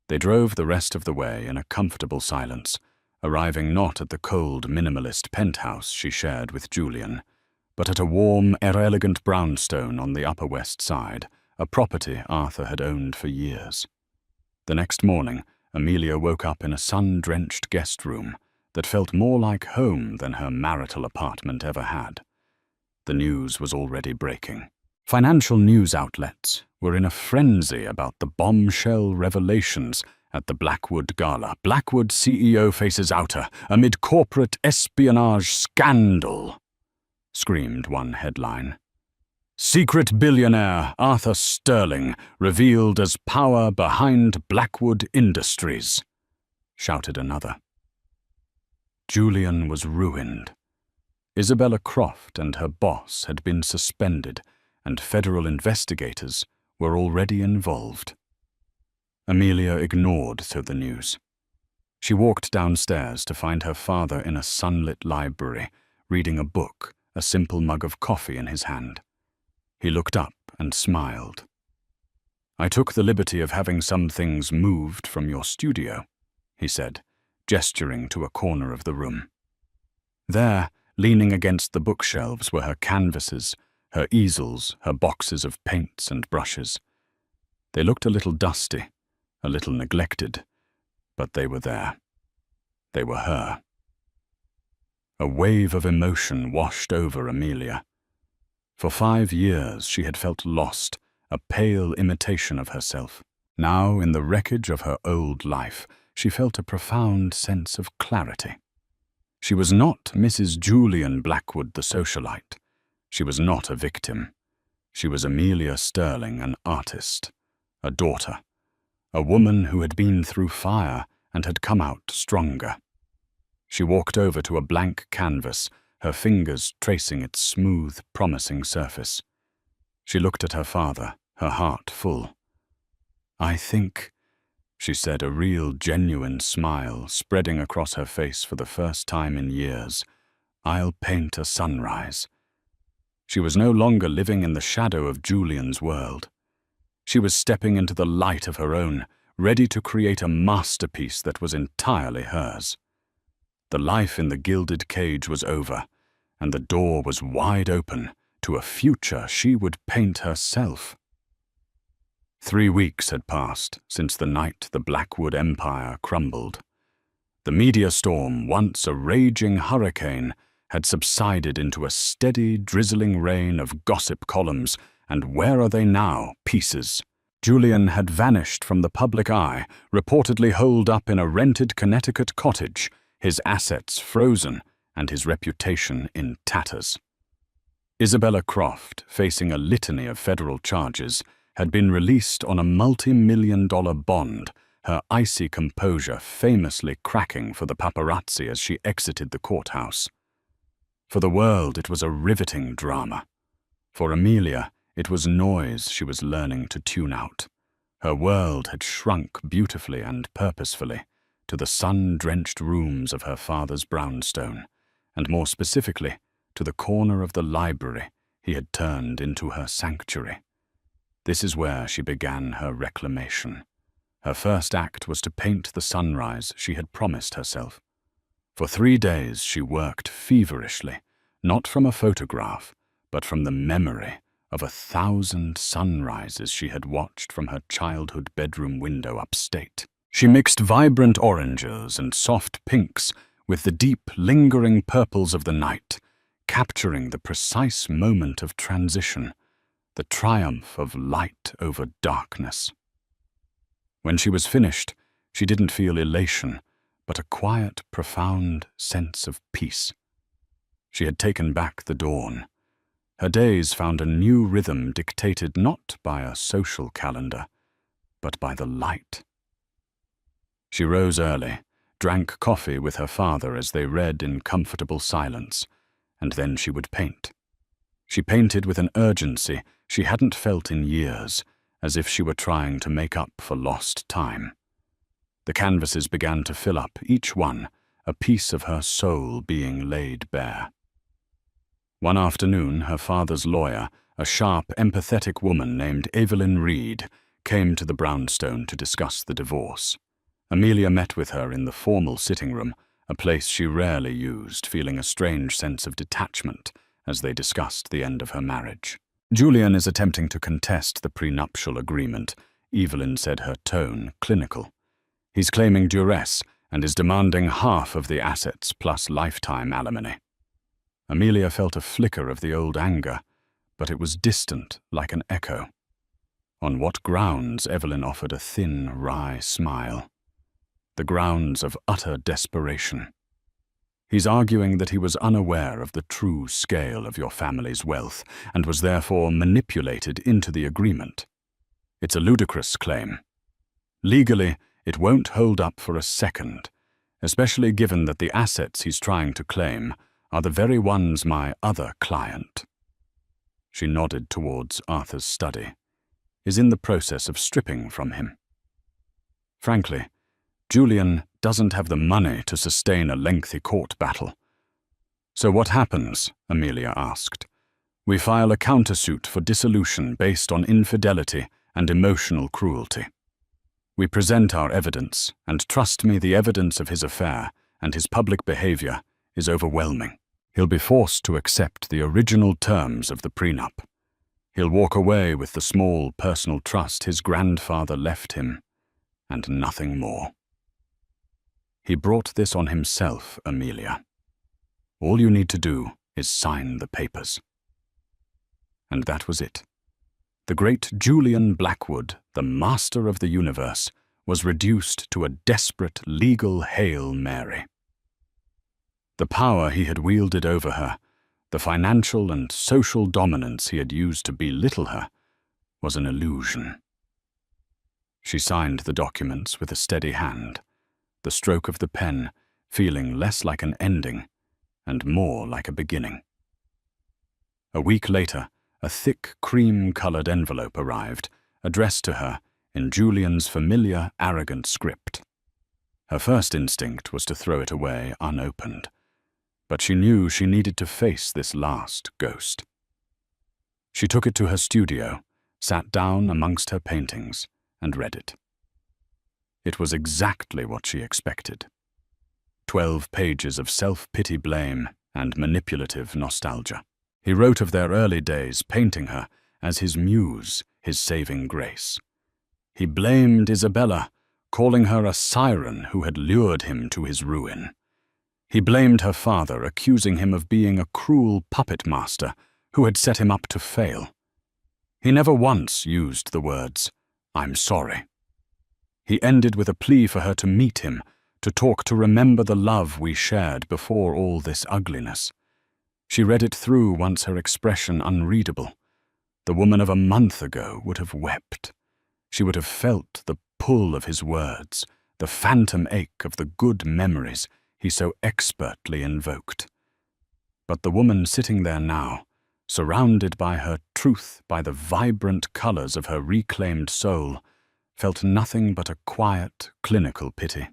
They drove the rest of the way in a comfortable silence, arriving not at the cold, minimalist penthouse she shared with Julian, but at a warm, elegant brownstone on the Upper West Side, a property Arthur had owned for years. The next morning, Amelia woke up in a sun-drenched guest room that felt more like home than her marital apartment ever had. The news was already breaking. Financial news outlets were in a frenzy about the bombshell revelations at the Blackwood Gala. Blackwood CEO faces outer amid corporate espionage scandal, screamed one headline. Secret billionaire Arthur Sterling revealed as power behind Blackwood Industries, shouted another. Julian was ruined. Isabella Croft and her boss had been suspended, and federal investigators were already involved. Amelia ignored the news. She walked downstairs to find her father in a sunlit library, reading a book, a simple mug of coffee in his hand. He looked up and smiled. "I took the liberty of having some things moved from your studio," he said, gesturing to a corner of the room. There, leaning against the bookshelves, were her canvases, her easels, her boxes of paints and brushes. They looked a little dusty, a little neglected, but they were there. They were her. A wave of emotion washed over Amelia. For 5 years she had felt lost, a pale imitation of herself. Now, in the wreckage of her old life, she felt a profound sense of clarity. She was not Mrs. Julian Blackwood the socialite. She was not a victim. She was Amelia Sterling, an artist, a daughter, a woman who had been through fire and had come out stronger. She walked over to a blank canvas, her fingers tracing its smooth, promising surface. She looked at her father, her heart full. "I think," she said, a real, genuine smile spreading across her face for the first time in years, "I'll paint a sunrise." She was no longer living in the shadow of Julian's world. She was stepping into the light of her own, ready to create a masterpiece that was entirely hers. The life in the gilded cage was over, and the door was wide open to a future she would paint herself. 3 weeks had passed since the night the Blackwood Empire crumbled. The media storm, once a raging hurricane, had subsided into a steady, drizzling rain of gossip columns, and where are they now? Pieces. Julian had vanished from the public eye, reportedly holed up in a rented Connecticut cottage, his assets frozen and his reputation in tatters. Isabella Croft, facing a litany of federal charges, had been released on a multi-million-dollar bond, her icy composure famously cracking for the paparazzi as she exited the courthouse. For the world, it was a riveting drama. For Amelia, it was noise she was learning to tune out. Her world had shrunk beautifully and purposefully to the sun-drenched rooms of her father's brownstone, and more specifically, to the corner of the library he had turned into her sanctuary. This is where she began her reclamation. Her first act was to paint the sunrise she had promised herself. For 3 days she worked feverishly, not from a photograph, but from the memory of 1,000 sunrises she had watched from her childhood bedroom window upstate. She mixed vibrant oranges and soft pinks with the deep, lingering purples of the night, capturing the precise moment of transition, the triumph of light over darkness. When she was finished, she didn't feel elation, but a quiet, profound sense of peace. She had taken back the dawn. Her days found a new rhythm dictated not by a social calendar, but by the light. She rose early, drank coffee with her father as they read in comfortable silence, and then she would paint. She painted with an urgency she hadn't felt in years, as if she were trying to make up for lost time. The canvases began to fill up, each one, a piece of her soul being laid bare. One afternoon, her father's lawyer, a sharp, empathetic woman named Evelyn Reed, came to the brownstone to discuss the divorce. Amelia met with her in the formal sitting room, a place she rarely used, feeling a strange sense of detachment as they discussed the end of her marriage. "Julian is attempting to contest the prenuptial agreement," Evelyn said, her tone clinical. He's claiming duress and is demanding half of the assets plus lifetime alimony. Amelia felt a flicker of the old anger, but it was distant like an echo. On what grounds? Evelyn offered a thin, wry smile. The grounds of utter desperation. He's arguing that he was unaware of the true scale of your family's wealth and was therefore manipulated into the agreement. It's a ludicrous claim. Legally, it won't hold up for a second, especially given that the assets he's trying to claim are the very ones my other client, she nodded towards Arthur's study, is in the process of stripping from him. Frankly, Julian doesn't have the money to sustain a lengthy court battle. So what happens? Amelia asked. We file a countersuit for dissolution based on infidelity and emotional cruelty. We present our evidence, and trust me, the evidence of his affair and his public behavior is overwhelming. He'll be forced to accept the original terms of the prenup. He'll walk away with the small personal trust his grandfather left him, and nothing more. He brought this on himself, Amelia. All you need to do is sign the papers. And that was it. The great Julian Blackwood, the master of the universe, was reduced to a desperate legal Hail Mary. The power he had wielded over her, the financial and social dominance he had used to belittle her, was an illusion. She signed the documents with a steady hand, the stroke of the pen feeling less like an ending and more like a beginning. A week later, a thick cream-colored envelope arrived, addressed to her in Julian's familiar, arrogant script. Her first instinct was to throw it away unopened, but she knew she needed to face this last ghost. She took it to her studio, sat down amongst her paintings, and read it. It was exactly what she expected. 12 pages of self-pity, blame, and manipulative nostalgia. He wrote of their early days, painting her as his muse, his saving grace. He blamed Isabella, calling her a siren who had lured him to his ruin. He blamed her father, accusing him of being a cruel puppet master who had set him up to fail. He never once used the words, "I'm sorry." He ended with a plea for her to meet him, to talk, to remember the love we shared before all this ugliness. She read it through, once her expression unreadable. The woman of a month ago would have wept. She would have felt the pull of his words, the phantom ache of the good memories he so expertly invoked. But the woman sitting there now, surrounded by her truth, by the vibrant colors of her reclaimed soul, felt nothing but a quiet, clinical pity.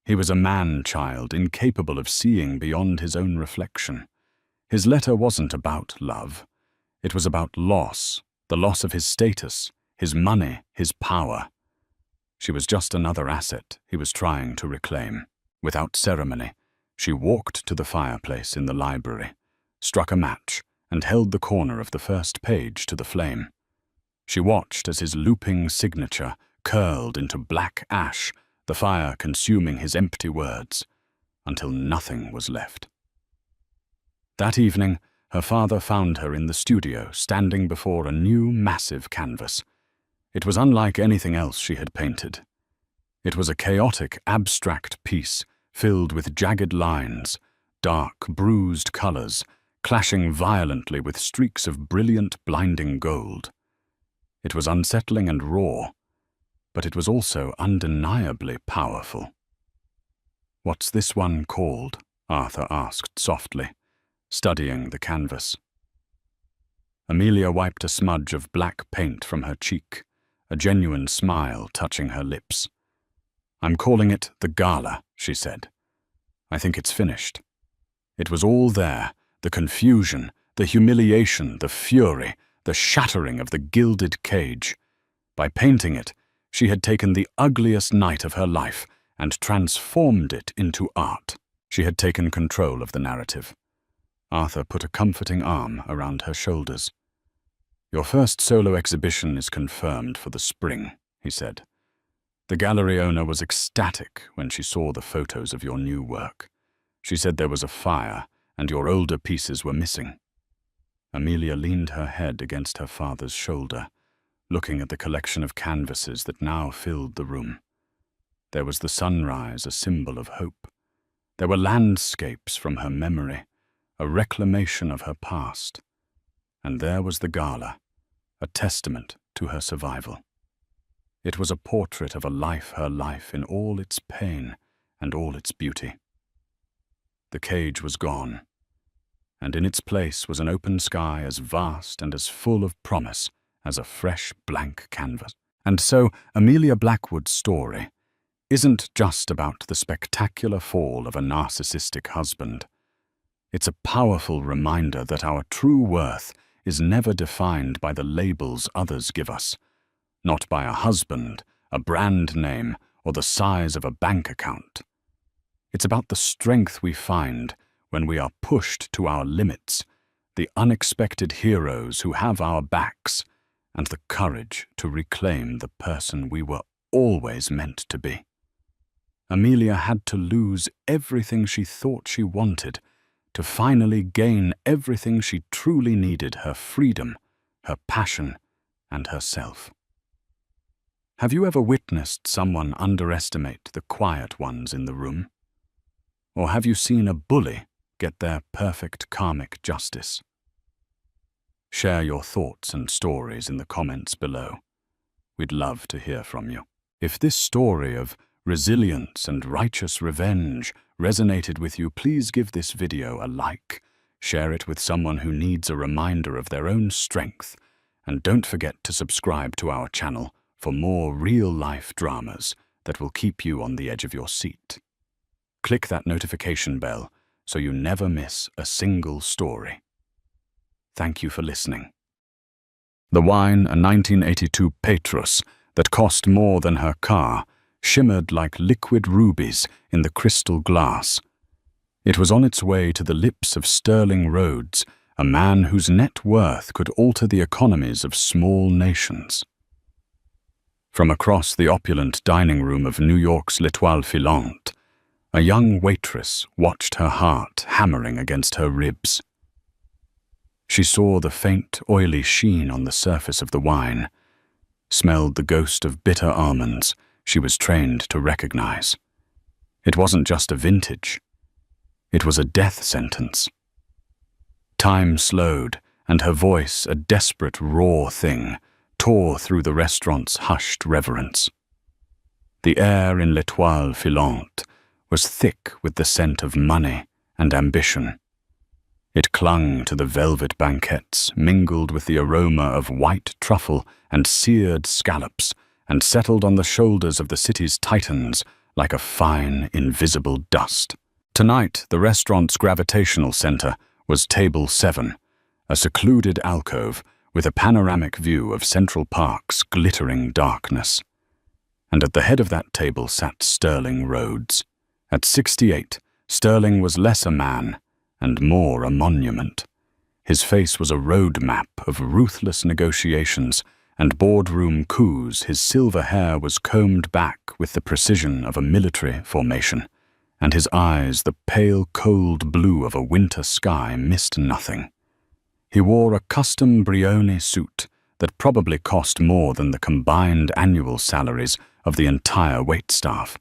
He was a man-child, incapable of seeing beyond his own reflection. His letter wasn't about love. It was about loss, the loss of his status, his money, his power. She was just another asset he was trying to reclaim. Without ceremony, she walked to the fireplace in the library, struck a match, and held the corner of the first page to the flame. She watched as his looping signature curled into black ash, the fire consuming his empty words, until nothing was left. That evening, her father found her in the studio, standing before a new, massive canvas. It was unlike anything else she had painted. It was a chaotic, abstract piece, filled with jagged lines, dark, bruised colors, clashing violently with streaks of brilliant, blinding gold. It was unsettling and raw, but it was also undeniably powerful. "What's this one called?" Arthur asked softly, studying the canvas. Amelia wiped a smudge of black paint from her cheek, a genuine smile touching her lips. "I'm calling it The Gala," she said. "I think it's finished. It was all there, the confusion, the humiliation, the fury, the shattering of the gilded cage. By painting it, she had taken the ugliest night of her life and transformed it into art." She had taken control of the narrative. Arthur put a comforting arm around her shoulders. "Your first solo exhibition is confirmed for the spring," he said. The gallery owner was ecstatic when she saw the photos of your new work. She said there was a fire and your older pieces were missing. Amelia leaned her head against her father's shoulder, looking at the collection of canvases that now filled the room. There was the sunrise, a symbol of hope. There were landscapes from her memory, a reclamation of her past. And there was the gala, a testament to her survival. It was a portrait of her life in all its pain and all its beauty. The cage was gone, and in its place was an open sky as vast and as full of promise as a fresh blank canvas. And so Amelia Blackwood's story isn't just about the spectacular fall of a narcissistic husband. It's a powerful reminder that our true worth is never defined by the labels others give us, not by a husband, a brand name, or the size of a bank account. It's about the strength we find when we are pushed to our limits, the unexpected heroes who have our backs, and the courage to reclaim the person we were always meant to be. Amelia had to lose everything she thought she wanted to finally gain everything she truly needed: her freedom, her passion, and herself. Have you ever witnessed someone underestimate the quiet ones in the room? Or have you seen a bully get their perfect karmic justice? Share your thoughts and stories in the comments below. We'd love to hear from you. If this story of resilience and righteous revenge resonated with you, please give this video a like, share it with someone who needs a reminder of their own strength, and don't forget to subscribe to our channel for more real-life dramas that will keep you on the edge of your seat. Click that notification bell so you never miss a single story. Thank you for listening. The wine, a 1982 Petrus that cost more than her car, shimmered like liquid rubies in the crystal glass. It was on its way to the lips of Sterling Rhodes, a man whose net worth could alter the economies of small nations. From across the opulent dining room of New York's L'Étoile Filante, a young waitress watched her heart hammering against her ribs. She saw the faint, oily sheen on the surface of the wine, smelled the ghost of bitter almonds she was trained to recognize. It wasn't just a vintage. It was a death sentence. Time slowed, and her voice, a desperate, raw thing, tore through the restaurant's hushed reverence. The air in L'Étoile Filante was thick with the scent of money and ambition. It clung to the velvet banquettes, mingled with the aroma of white truffle and seared scallops, and settled on the shoulders of the city's titans like a fine, invisible dust. Tonight, the restaurant's gravitational center was Table 7, a secluded alcove with a panoramic view of Central Park's glittering darkness. And at the head of that table sat Sterling Rhodes. At 68, Sterling was less a man and more a monument. His face was a road map of ruthless negotiations and boardroom coups. His silver hair was combed back with the precision of a military formation, and his eyes, the pale, cold blue of a winter sky, missed nothing. He wore a custom Brioni suit that probably cost more than the combined annual salaries of the entire waitstaff.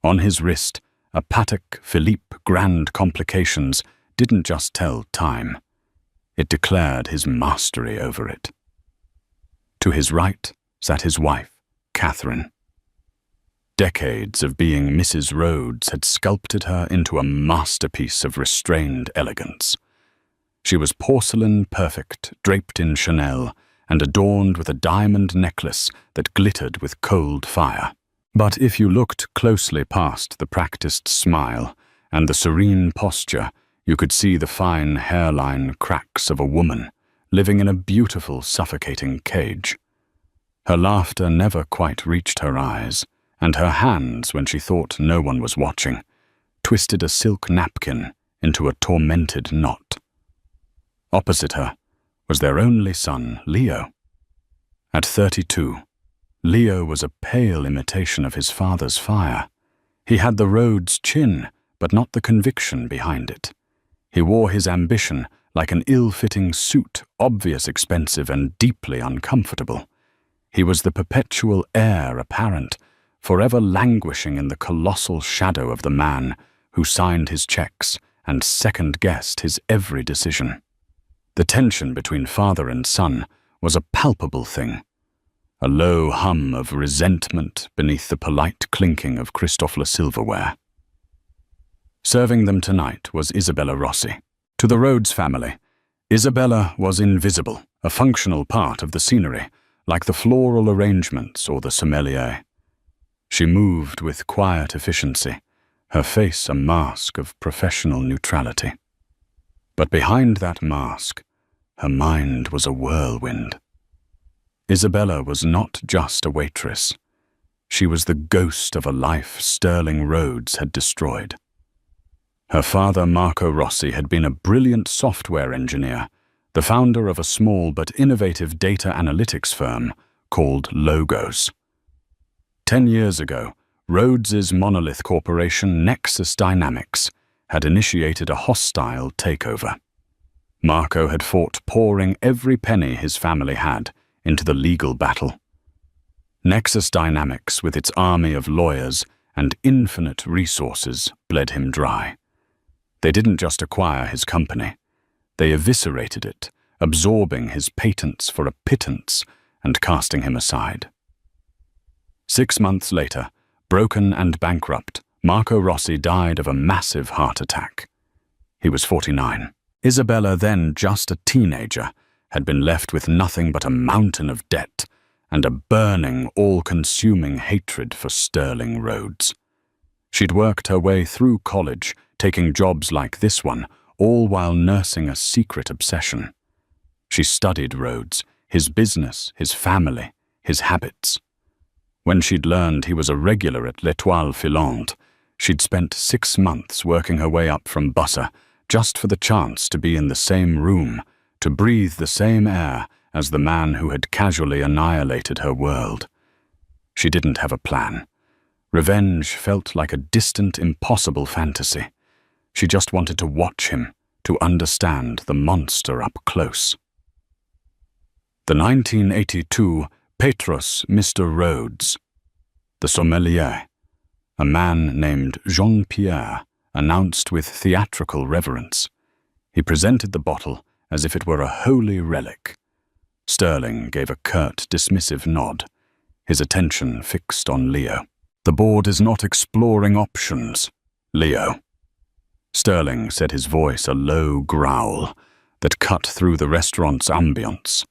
On his wrist, a Patek Philippe Grand Complications didn't just tell time. It declared his mastery over it. To his right sat his wife, Catherine. Decades of being Mrs. Rhodes had sculpted her into a masterpiece of restrained elegance. She was porcelain perfect, draped in Chanel, and adorned with a diamond necklace that glittered with cold fire. But if you looked closely past the practiced smile and the serene posture, you could see the fine hairline cracks of a woman living in a beautiful, suffocating cage. Her laughter never quite reached her eyes, and her hands, when she thought no one was watching, twisted a silk napkin into a tormented knot. Opposite her was their only son, Leo. At 32, Leo was a pale imitation of his father's fire. He had the Rhodes chin, but not the conviction behind it. He wore his ambition like an ill-fitting suit, obvious, expensive, and deeply uncomfortable. He was the perpetual heir apparent, forever languishing in the colossal shadow of the man who signed his checks and second-guessed his every decision. The tension between father and son was a palpable thing, a low hum of resentment beneath the polite clinking of Christofler silverware. Serving them tonight was Isabella Rossi. To the Rhodes family, Isabella was invisible, a functional part of the scenery, like the floral arrangements or the sommelier. She moved with quiet efficiency, her face a mask of professional neutrality. But behind that mask, her mind was a whirlwind. Isabella was not just a waitress. She was the ghost of a life Sterling Rhodes had destroyed. Her father, Marco Rossi, had been a brilliant software engineer, the founder of a small but innovative data analytics firm called Logos. 10 years ago, Rhodes's monolith corporation Nexus Dynamics had initiated a hostile takeover. Marco had fought pouring every penny his family had into the legal battle. Nexus Dynamics, with its army of lawyers and infinite resources, bled him dry. They didn't just acquire his company. They eviscerated it, absorbing his patents for a pittance and casting him aside. 6 months later, broken and bankrupt, Marco Rossi died of a massive heart attack. He was 49. Isabella, then just a teenager, had been left with nothing but a mountain of debt and a burning, all-consuming hatred for Sterling Rhodes. She'd worked her way through college, taking jobs like this one, all while nursing a secret obsession. She studied Rhodes, his business, his family, his habits. When she'd learned he was a regular at L'Étoile Filante, she'd spent 6 months working her way up from butter just for the chance to be in the same room, to breathe the same air as the man who had casually annihilated her world. She didn't have a plan. Revenge felt like a distant, impossible fantasy. She just wanted to watch him, to understand the monster up close. The 1982 Petros Mr. Rhodes. The sommelier, a man named Jean-Pierre, announced with theatrical reverence. He presented the bottle as if it were a holy relic. Sterling gave a curt, dismissive nod, his attention fixed on Leo. "The board is not exploring options, Leo." Sterling said, his voice a low growl that cut through the restaurant's ambience.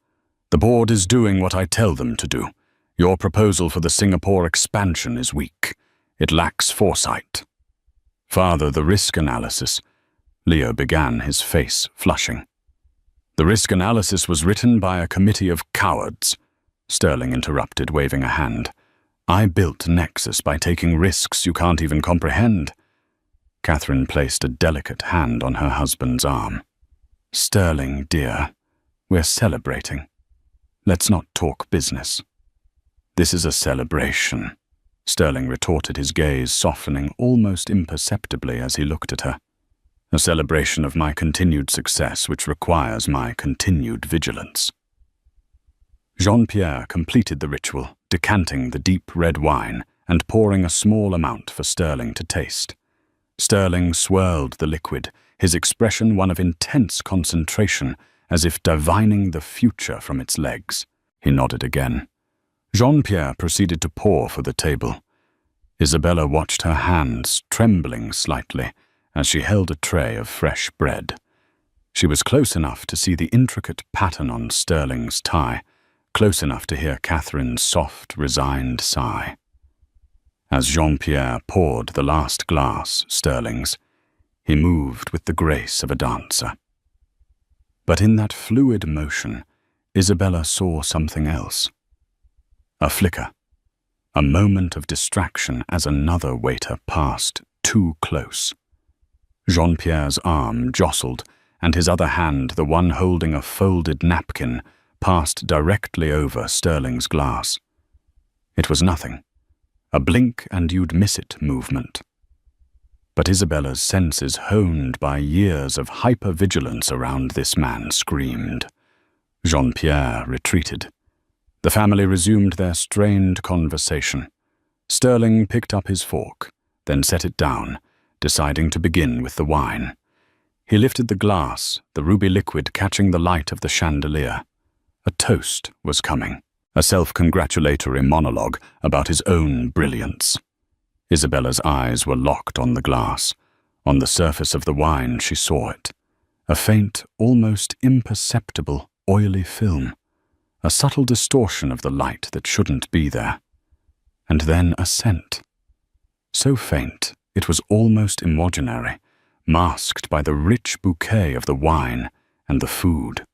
"The board is doing what I tell them to do. Your proposal for the Singapore expansion is weak. It lacks foresight." "Father, the risk analysis," Leo began, his face flushing. "The risk analysis was written by a committee of cowards," Sterling interrupted, waving a hand. "I built Nexus by taking risks you can't even comprehend." Catherine placed a delicate hand on her husband's arm. "Sterling, dear, we're celebrating. Let's not talk business." "This is a celebration," Sterling retorted, his gaze softening almost imperceptibly as he looked at her. "A celebration of my continued success, which requires my continued vigilance." Jean-Pierre completed the ritual, decanting the deep red wine and pouring a small amount for Sterling to taste. Sterling swirled the liquid, his expression one of intense concentration, as if divining the future from its legs. He nodded again. Jean-Pierre proceeded to pour for the table. Isabella watched her hands, trembling slightly, as she held a tray of fresh bread. She was close enough to see the intricate pattern on Sterling's tie, close enough to hear Catherine's soft, resigned sigh. As Jean-Pierre poured the last glass, Sterling's, he moved with the grace of a dancer. But in that fluid motion, Isabella saw something else. A flicker, a moment of distraction as another waiter passed too close. Jean-Pierre's arm jostled, and his other hand, the one holding a folded napkin, passed directly over Sterling's glass. It was nothing. A blink and you'd miss it movement. But Isabella's senses, honed by years of hypervigilance around this man, screamed. Jean-Pierre retreated. The family resumed their strained conversation. Sterling picked up his fork, then set it down, deciding to begin with the wine. He lifted the glass, the ruby liquid catching the light of the chandelier. A toast was coming, a self-congratulatory monologue about his own brilliance. Isabella's eyes were locked on the glass. On the surface of the wine she saw it. A faint, almost imperceptible, oily film. A subtle distortion of the light that shouldn't be there. And then a scent. So faint, it was almost imaginary, masked by the rich bouquet of the wine and the food.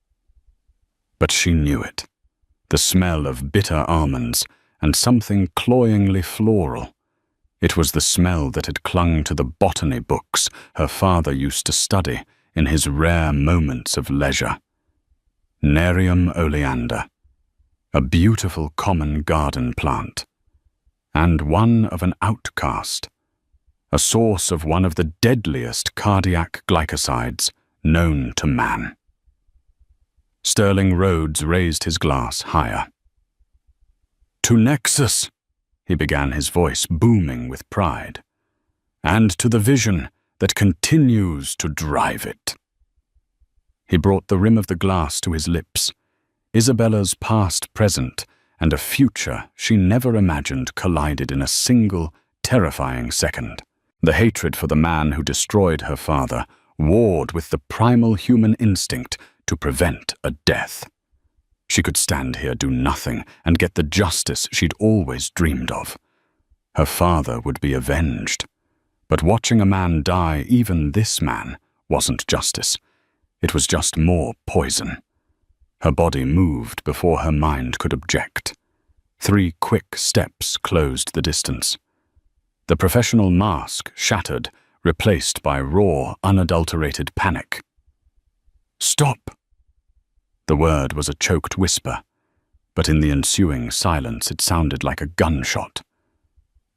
But she knew it. The smell of bitter almonds and something cloyingly floral. It was the smell that had clung to the botany books her father used to study in his rare moments of leisure. Nerium oleander, a beautiful common garden plant, and one of an outcast, a source of one of the deadliest cardiac glycosides known to man. Sterling Rhodes raised his glass higher. "To Nexus," he began, his voice booming with pride, "and to the vision that continues to drive it." He brought the rim of the glass to his lips. Isabella's past, present, and a future she never imagined collided in a single, terrifying second. The hatred for the man who destroyed her father warred with the primal human instinct to prevent a death. She could stand here, do nothing, and get the justice she'd always dreamed of. Her father would be avenged. But watching a man die, even this man, wasn't justice. It was just more poison. Her body moved before her mind could object. 3 quick steps closed the distance. The professional mask shattered, replaced by raw, unadulterated panic. "Stop!" The word was a choked whisper, but in the ensuing silence it sounded like a gunshot.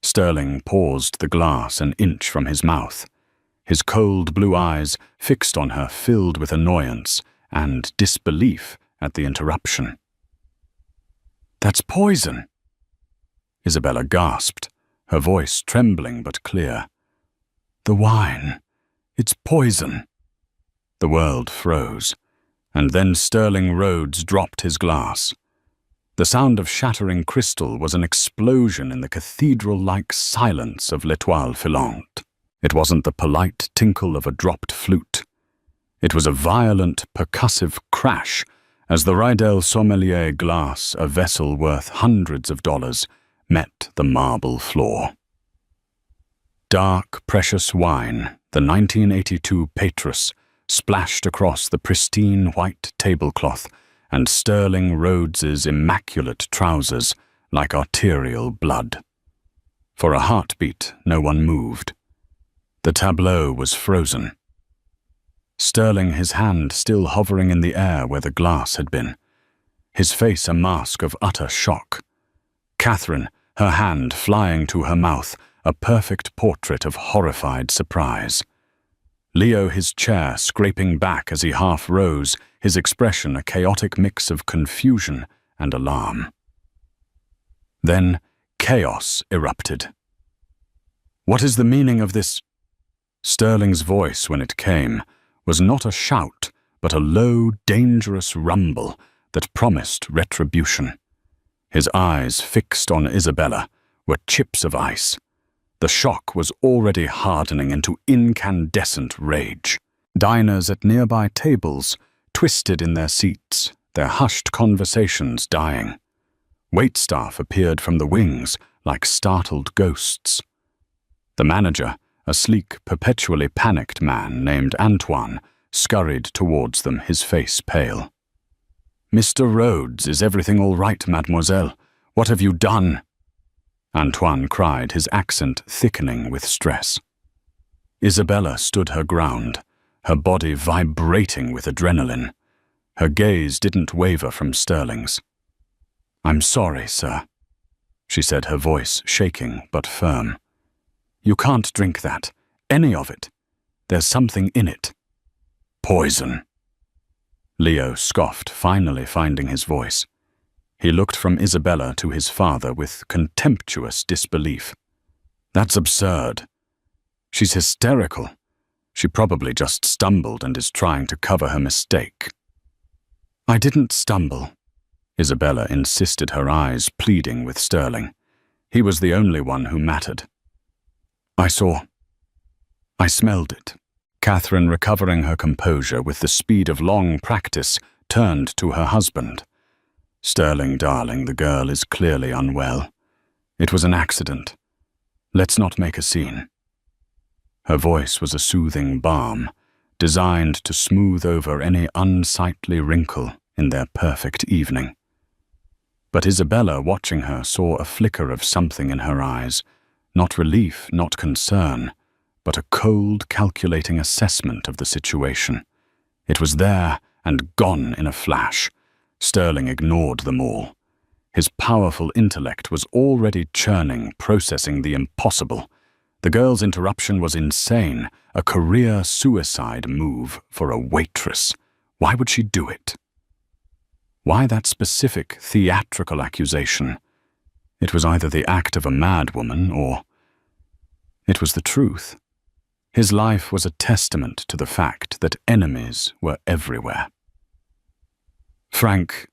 Sterling paused the glass an inch from his mouth, his cold blue eyes fixed on her, filled with annoyance and disbelief at the interruption. "That's poison!" Isabella gasped, her voice trembling but clear. "The wine. It's poison." The world froze, and then Sterling Rhodes dropped his glass. The sound of shattering crystal was an explosion in the cathedral-like silence of L'Étoile Filante. It wasn't the polite tinkle of a dropped flute. It was a violent, percussive crash as the Rydell Sommelier glass, a vessel worth hundreds of dollars, met the marble floor. Dark, precious wine, the 1982 Petrus, splashed across the pristine white tablecloth and Sterling Rhodes's immaculate trousers like arterial blood. For a heartbeat, no one moved. The tableau was frozen. Sterling, his hand still hovering in the air where the glass had been, his face a mask of utter shock. Catherine, her hand flying to her mouth, a perfect portrait of horrified surprise. Leo, his chair scraping back as he half rose, his expression a chaotic mix of confusion and alarm. Then chaos erupted. "What is the meaning of this?" Sterling's voice, when it came, was not a shout, but a low, dangerous rumble that promised retribution. His eyes, fixed on Isabella, were chips of ice. The shock was already hardening into incandescent rage. Diners at nearby tables twisted in their seats, their hushed conversations dying. Waitstaff appeared from the wings like startled ghosts. The manager, a sleek, perpetually panicked man named Antoine, scurried towards them, his face pale. "Mr. Rhodes, is everything all right, mademoiselle? What have you done?" Antoine cried, his accent thickening with stress. Isabella stood her ground, her body vibrating with adrenaline. Her gaze didn't waver from Sterling's. "I'm sorry, sir." she said, her voice shaking but firm. "You can't drink that. Any of it. There's something in it." "Poison." Leo scoffed, finally finding his voice. He looked from Isabella to his father with contemptuous disbelief. "That's absurd. She's hysterical. She probably just stumbled and is trying to cover her mistake." "I didn't stumble," Isabella insisted, her eyes pleading with Sterling. He was the only one who mattered. I smelled it." Catherine, recovering her composure with the speed of long practice, turned to her husband. "Sterling, darling, the girl is clearly unwell. It was an accident. Let's not make a scene." Her voice was a soothing balm, designed to smooth over any unsightly wrinkle in their perfect evening. But Isabella, watching her, saw a flicker of something in her eyes, not relief, not concern, but a cold, calculating assessment of the situation. It was there and gone in a flash. Sterling ignored them all. His powerful intellect was already churning, processing the impossible. The girl's interruption was insane, a career suicide move for a waitress. Why would she do it? Why that specific theatrical accusation? It was either the act of a madwoman or it was the truth. His life was a testament to the fact that enemies were everywhere. "Frank,"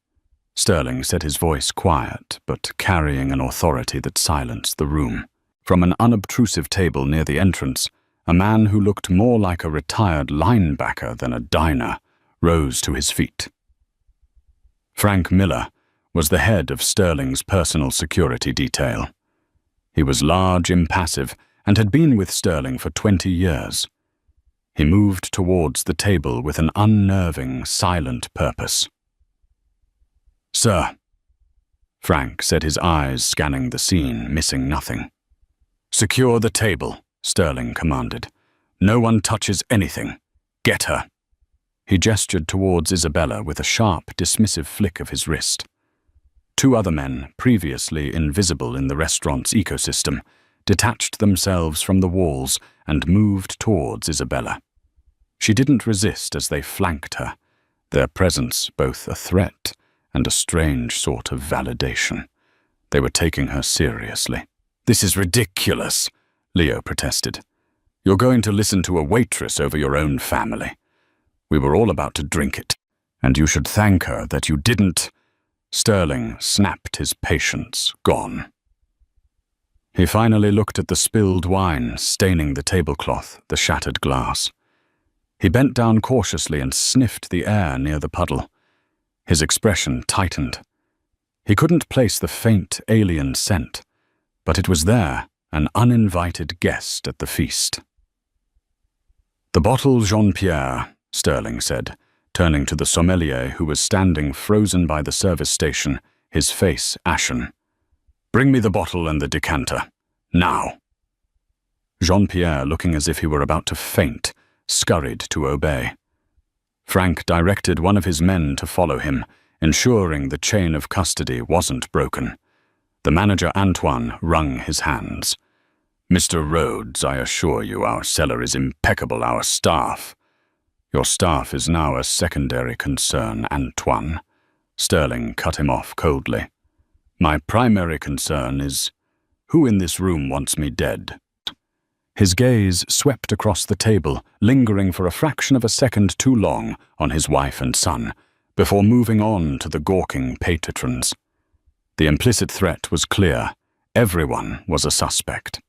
Sterling said, his voice quiet, but carrying an authority that silenced the room. From an unobtrusive table near the entrance, a man who looked more like a retired linebacker than a diner rose to his feet. Frank Miller was the head of Sterling's personal security detail. He was large, impassive, and had been with Sterling for 20 years. He moved towards the table with an unnerving, silent purpose. "Sir," Frank said, his eyes scanning the scene, missing nothing. "Secure the table," Sterling commanded. "No one touches anything. Get her." He gestured towards Isabella with a sharp, dismissive flick of his wrist. Two other men, previously invisible in the restaurant's ecosystem, detached themselves from the walls and moved towards Isabella. She didn't resist as they flanked her, their presence both a threat and a strange sort of validation. They were taking her seriously. "This is ridiculous," Leo protested. "You're going to listen to a waitress over your own family. We were all about to drink it, and you should thank her that you didn't." Sterling snapped, his patience gone. He finally looked at the spilled wine staining the tablecloth, the shattered glass. He bent down cautiously and sniffed the air near the puddle. His expression tightened. He couldn't place the faint alien scent, but it was there, an uninvited guest at the feast. "The bottle, Jean-Pierre," Sterling said, turning to the sommelier who was standing frozen by the service station, his face ashen. "Bring me the bottle and the decanter. Now." Jean-Pierre, looking as if he were about to faint, scurried to obey. Frank directed one of his men to follow him, ensuring the chain of custody wasn't broken. The manager, Antoine, wrung his hands. "Mr. Rhodes, I assure you our cellar is impeccable, our staff." "Your staff is now a secondary concern, Antoine," Sterling cut him off coldly. "My primary concern is, who in this room wants me dead?" His gaze swept across the table, lingering for a fraction of a second too long on his wife and son, before moving on to the gawking patrons. The implicit threat was clear. Everyone was a suspect.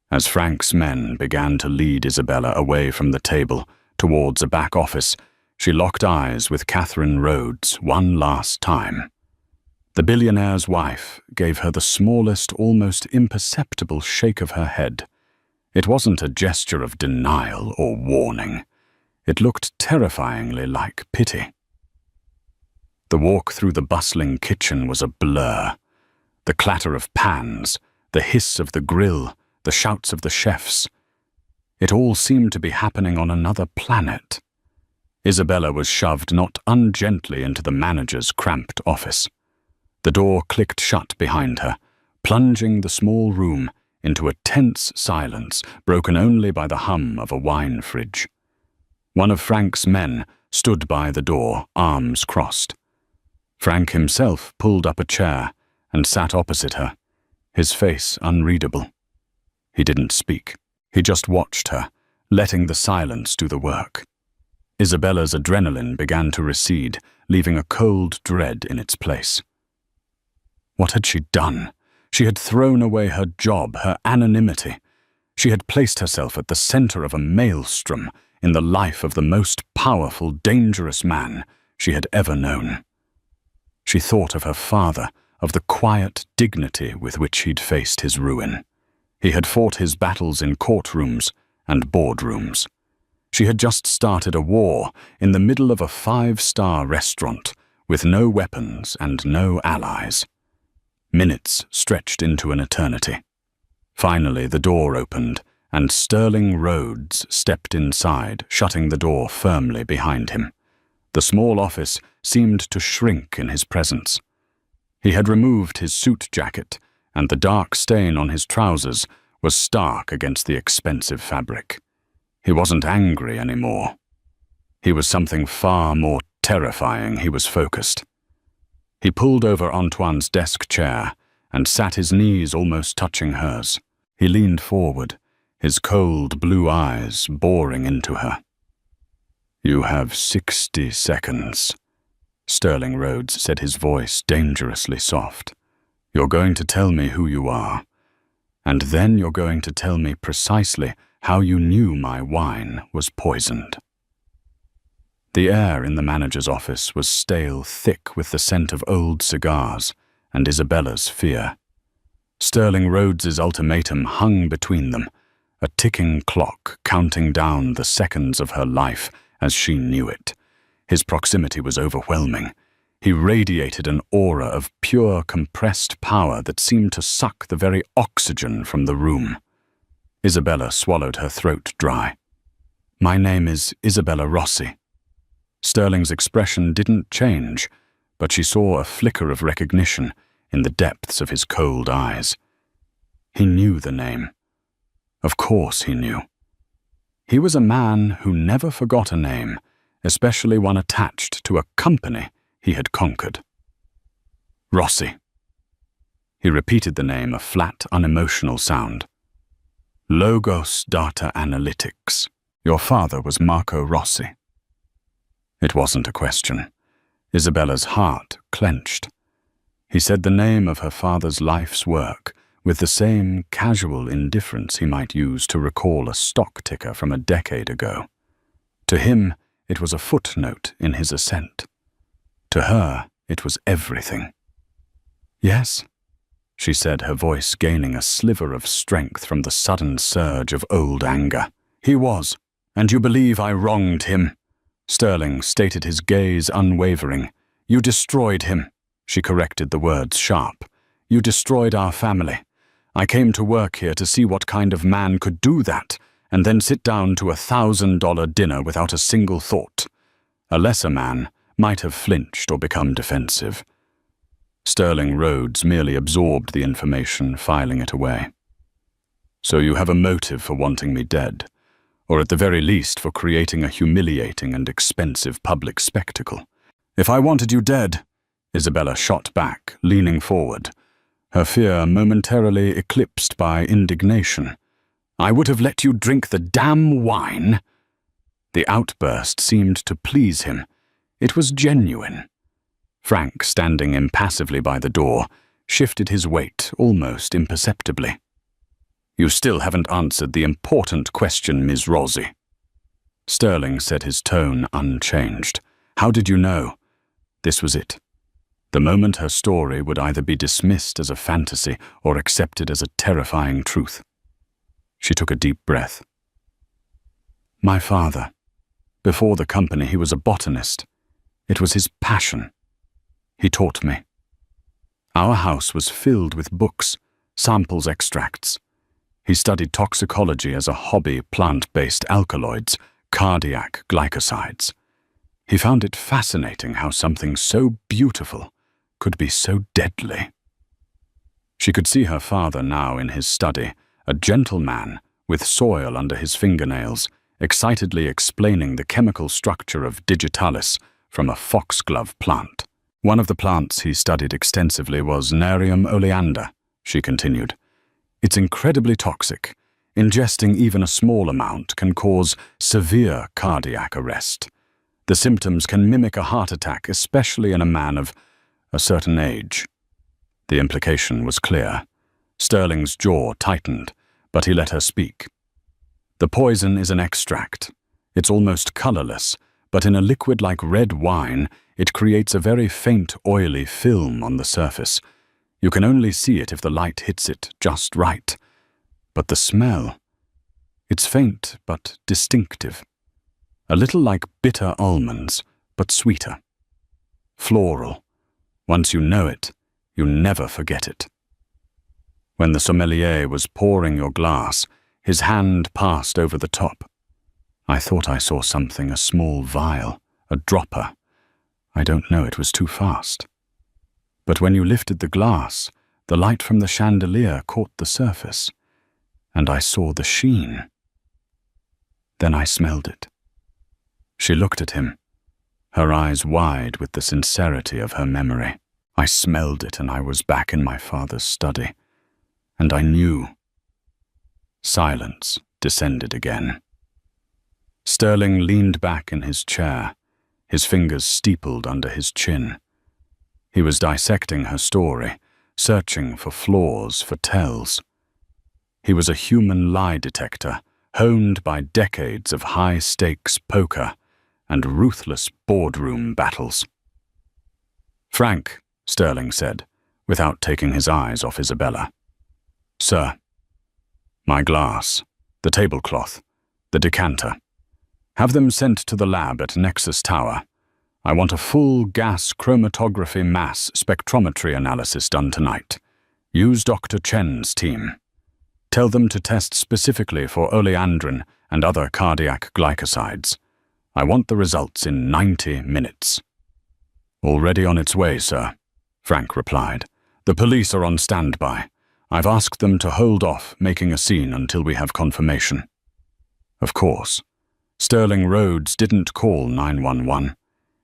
As Frank's men began to lead Isabella away from the table towards a back office, she locked eyes with Catherine Rhodes one last time. The billionaire's wife gave her the smallest, almost imperceptible shake of her head. It wasn't a gesture of denial or warning. It looked terrifyingly like pity. The walk through the bustling kitchen was a blur. The clatter of pans, the hiss of the grill, the shouts of the chefs. It all seemed to be happening on another planet. Isabella was shoved not ungently into the manager's cramped office. The door clicked shut behind her, plunging the small room into a tense silence broken only by the hum of a wine fridge. One of Frank's men stood by the door, arms crossed. Frank himself pulled up a chair and sat opposite her, his face unreadable. He didn't speak. He just watched her, letting the silence do the work. Isabella's adrenaline began to recede, leaving a cold dread in its place. What had she done? She had thrown away her job, her anonymity. She had placed herself at the center of a maelstrom in the life of the most powerful, dangerous man she had ever known. She thought of her father, of the quiet dignity with which he'd faced his ruin. He had fought his battles in courtrooms and boardrooms. She had just started a war in the middle of a 5-star restaurant with no weapons and no allies. Minutes stretched into an eternity. Finally, the door opened, and Sterling Rhodes stepped inside, shutting the door firmly behind him. The small office seemed to shrink in his presence. He had removed his suit jacket, and the dark stain on his trousers was stark against the expensive fabric. He wasn't angry anymore. He was something far more terrifying. He was focused. He pulled over Antoine's desk chair and sat his knees almost touching hers. He leaned forward, his cold blue eyes boring into her. "You have 60 seconds," Sterling Rhodes said, his voice dangerously soft. "You're going to tell me who you are, and then you're going to tell me precisely how you knew my wine was poisoned." The air in the manager's office was stale, thick with the scent of old cigars and Isabella's fear. Sterling Rhodes's ultimatum hung between them, a ticking clock counting down the seconds of her life as she knew it. His proximity was overwhelming. He radiated an aura of pure, compressed power that seemed to suck the very oxygen from the room. Isabella swallowed her throat dry. "My name is Isabella Rossi." Sterling's expression didn't change, but she saw a flicker of recognition in the depths of his cold eyes. He knew the name. Of course he knew. He was a man who never forgot a name, especially one attached to a company he had conquered. Rossi. He repeated the name, a flat, unemotional sound. "Logos Data Analytics. Your father was Marco Rossi." It wasn't a question. Isabella's heart clenched. He said the name of her father's life's work with the same casual indifference he might use to recall a stock ticker from a decade ago. To him, it was a footnote in his ascent. To her, it was everything. "Yes," she said, her voice gaining a sliver of strength from the sudden surge of old anger. "He was, and you believe I wronged him." Sterling stated, his gaze unwavering. "You destroyed him." She corrected the words sharp. "You destroyed our family. I came to work here to see what kind of man could do that, and then sit down to $1,000 dinner without a single thought. A lesser man might have flinched or become defensive." Sterling Rhodes merely absorbed the information, filing it away. "So you have a motive for wanting me dead, or at the very least for creating a humiliating and expensive public spectacle." "If I wanted you dead," Isabella shot back, leaning forward, her fear momentarily eclipsed by indignation, "I would have let you drink the damn wine." The outburst seemed to please him. It was genuine. Frank, standing impassively by the door, shifted his weight almost imperceptibly. "You still haven't answered the important question, Ms. Rossi." Sterling said, his tone unchanged. "How did you know?" This was it. The moment her story would either be dismissed as a fantasy or accepted as a terrifying truth. She took a deep breath. "My father. Before the company, he was a botanist. It was his passion. He taught me. Our house was filled with books, samples, extracts. He studied toxicology as a hobby, plant-based alkaloids, cardiac glycosides. He found it fascinating how something so beautiful could be so deadly." She could see her father now in his study, a gentle man with soil under his fingernails, excitedly explaining the chemical structure of digitalis from a foxglove plant. One of the plants he studied extensively was Nerium oleander, she continued. It's incredibly toxic. Ingesting even a small amount can cause severe cardiac arrest. The symptoms can mimic a heart attack, especially in a man of a certain age. The implication was clear. Sterling's jaw tightened, but he let her speak. The poison is an extract. It's almost colorless, but in a liquid like red wine, it creates a very faint, oily film on the surface. You can only see it if the light hits it just right. But the smell, it's faint but distinctive. A little like bitter almonds, but sweeter. Floral. Once you know it, you never forget it. When the sommelier was pouring your glass, his hand passed over the top. I thought I saw something, a small vial, a dropper. I don't know, it was too fast. But when you lifted the glass, the light from the chandelier caught the surface, and I saw the sheen. Then I smelled it. She looked at him, her eyes wide with the sincerity of her memory. I smelled it, and I was back in my father's study, and I knew. Silence descended again. Sterling leaned back in his chair, his fingers steepled under his chin. He was dissecting her story, searching for flaws, for tells. He was a human lie detector, honed by decades of high-stakes poker and ruthless boardroom battles. "Frank," Sterling said, without taking his eyes off Isabella. "Sir, my glass, the tablecloth, the decanter. Have them sent to the lab at Nexus Tower. I want a full gas chromatography mass spectrometry analysis done tonight. Use Dr. Chen's team. Tell them to test specifically for oleandrin and other cardiac glycosides. I want the results in 90 minutes. "Already on its way, sir," Frank replied. "The police are on standby. I've asked them to hold off making a scene until we have confirmation." Of course. Sterling Rhodes didn't call 911.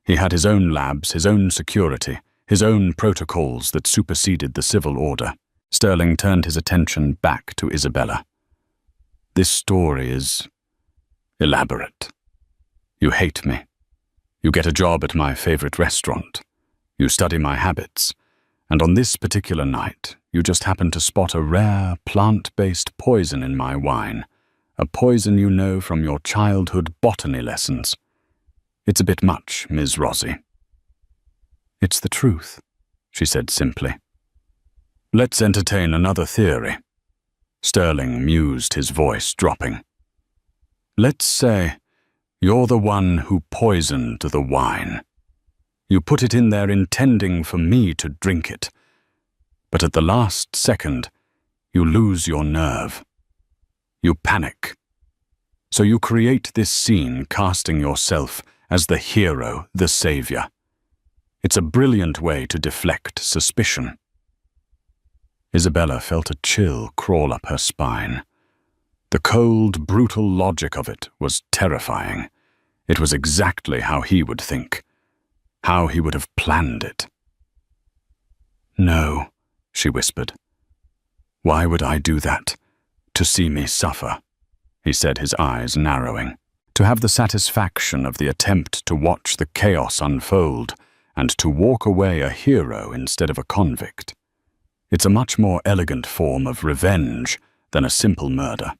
He had his own labs, his own security, his own protocols that superseded the civil order. Sterling turned his attention back to Isabella. "This story is elaborate. You hate me. You get a job at my favorite restaurant. You study my habits. And on this particular night, you just happen to spot a rare, plant-based poison in my wine, a poison you know from your childhood botany lessons. It's a bit much, Ms. Rossi." "It's the truth," she said simply. "Let's entertain another theory." Sterling mused, his voice dropping. "Let's say you're the one who poisoned the wine. You put it in there intending for me to drink it, but at the last second, you lose your nerve. You panic. So you create this scene casting yourself as the hero, the savior. It's a brilliant way to deflect suspicion." Isabella felt a chill crawl up her spine. The cold, brutal logic of it was terrifying. It was exactly how he would think, how he would have planned it. "No," she whispered. "Why would I do that? To see me suffer," he said, his eyes narrowing. "To have the satisfaction of the attempt to watch the chaos unfold and to walk away a hero instead of a convict. It's a much more elegant form of revenge than a simple murder."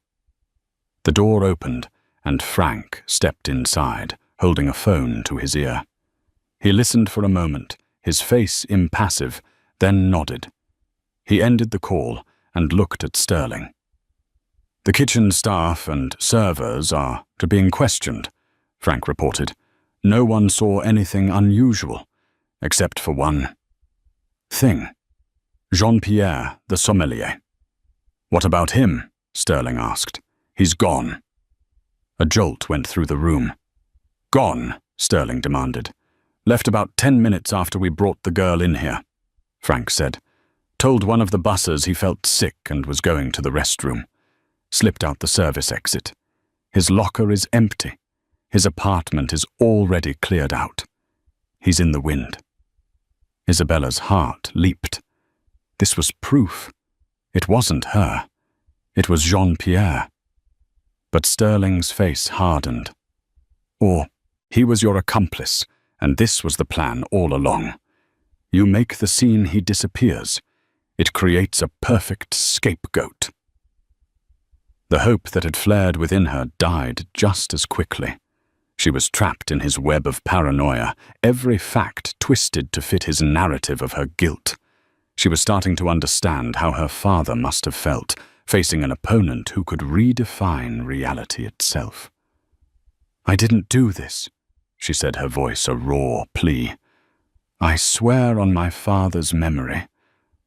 The door opened, and Frank stepped inside, holding a phone to his ear. He listened for a moment, his face impassive, then nodded. He ended the call and looked at Sterling. "The kitchen staff and servers are being questioned," Frank reported. "No one saw anything unusual, except for one thing. Jean-Pierre, the sommelier." "What about him?" Sterling asked. "He's gone." A jolt went through the room. "Gone?" Sterling demanded. "Left about 10 minutes after we brought the girl in here," Frank said. told one of the bussers he felt sick and was going to the restroom, slipped out the service exit. His locker is empty. His apartment is already cleared out. He's in the wind. Isabella's heart leaped. This was proof. It wasn't her. It was Jean-Pierre. But Sterling's face hardened. Or, he was your accomplice, and this was the plan all along. You make the scene, he disappears. It creates a perfect scapegoat. The hope that had flared within her died just as quickly. She was trapped in his web of paranoia, every fact twisted to fit his narrative of her guilt. She was starting to understand how her father must have felt, facing an opponent who could redefine reality itself. "I didn't do this," she said, her voice a raw plea. "I swear on my father's memory,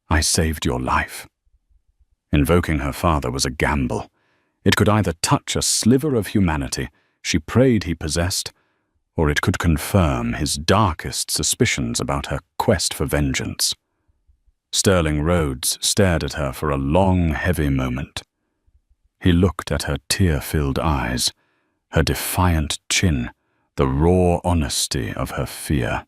I saved your life." Invoking her father was a gamble. It could either touch a sliver of humanity she prayed he possessed, or it could confirm his darkest suspicions about her quest for vengeance. Sterling Rhodes stared at her for a long, heavy moment. He looked at her tear-filled eyes, her defiant chin, the raw honesty of her fear.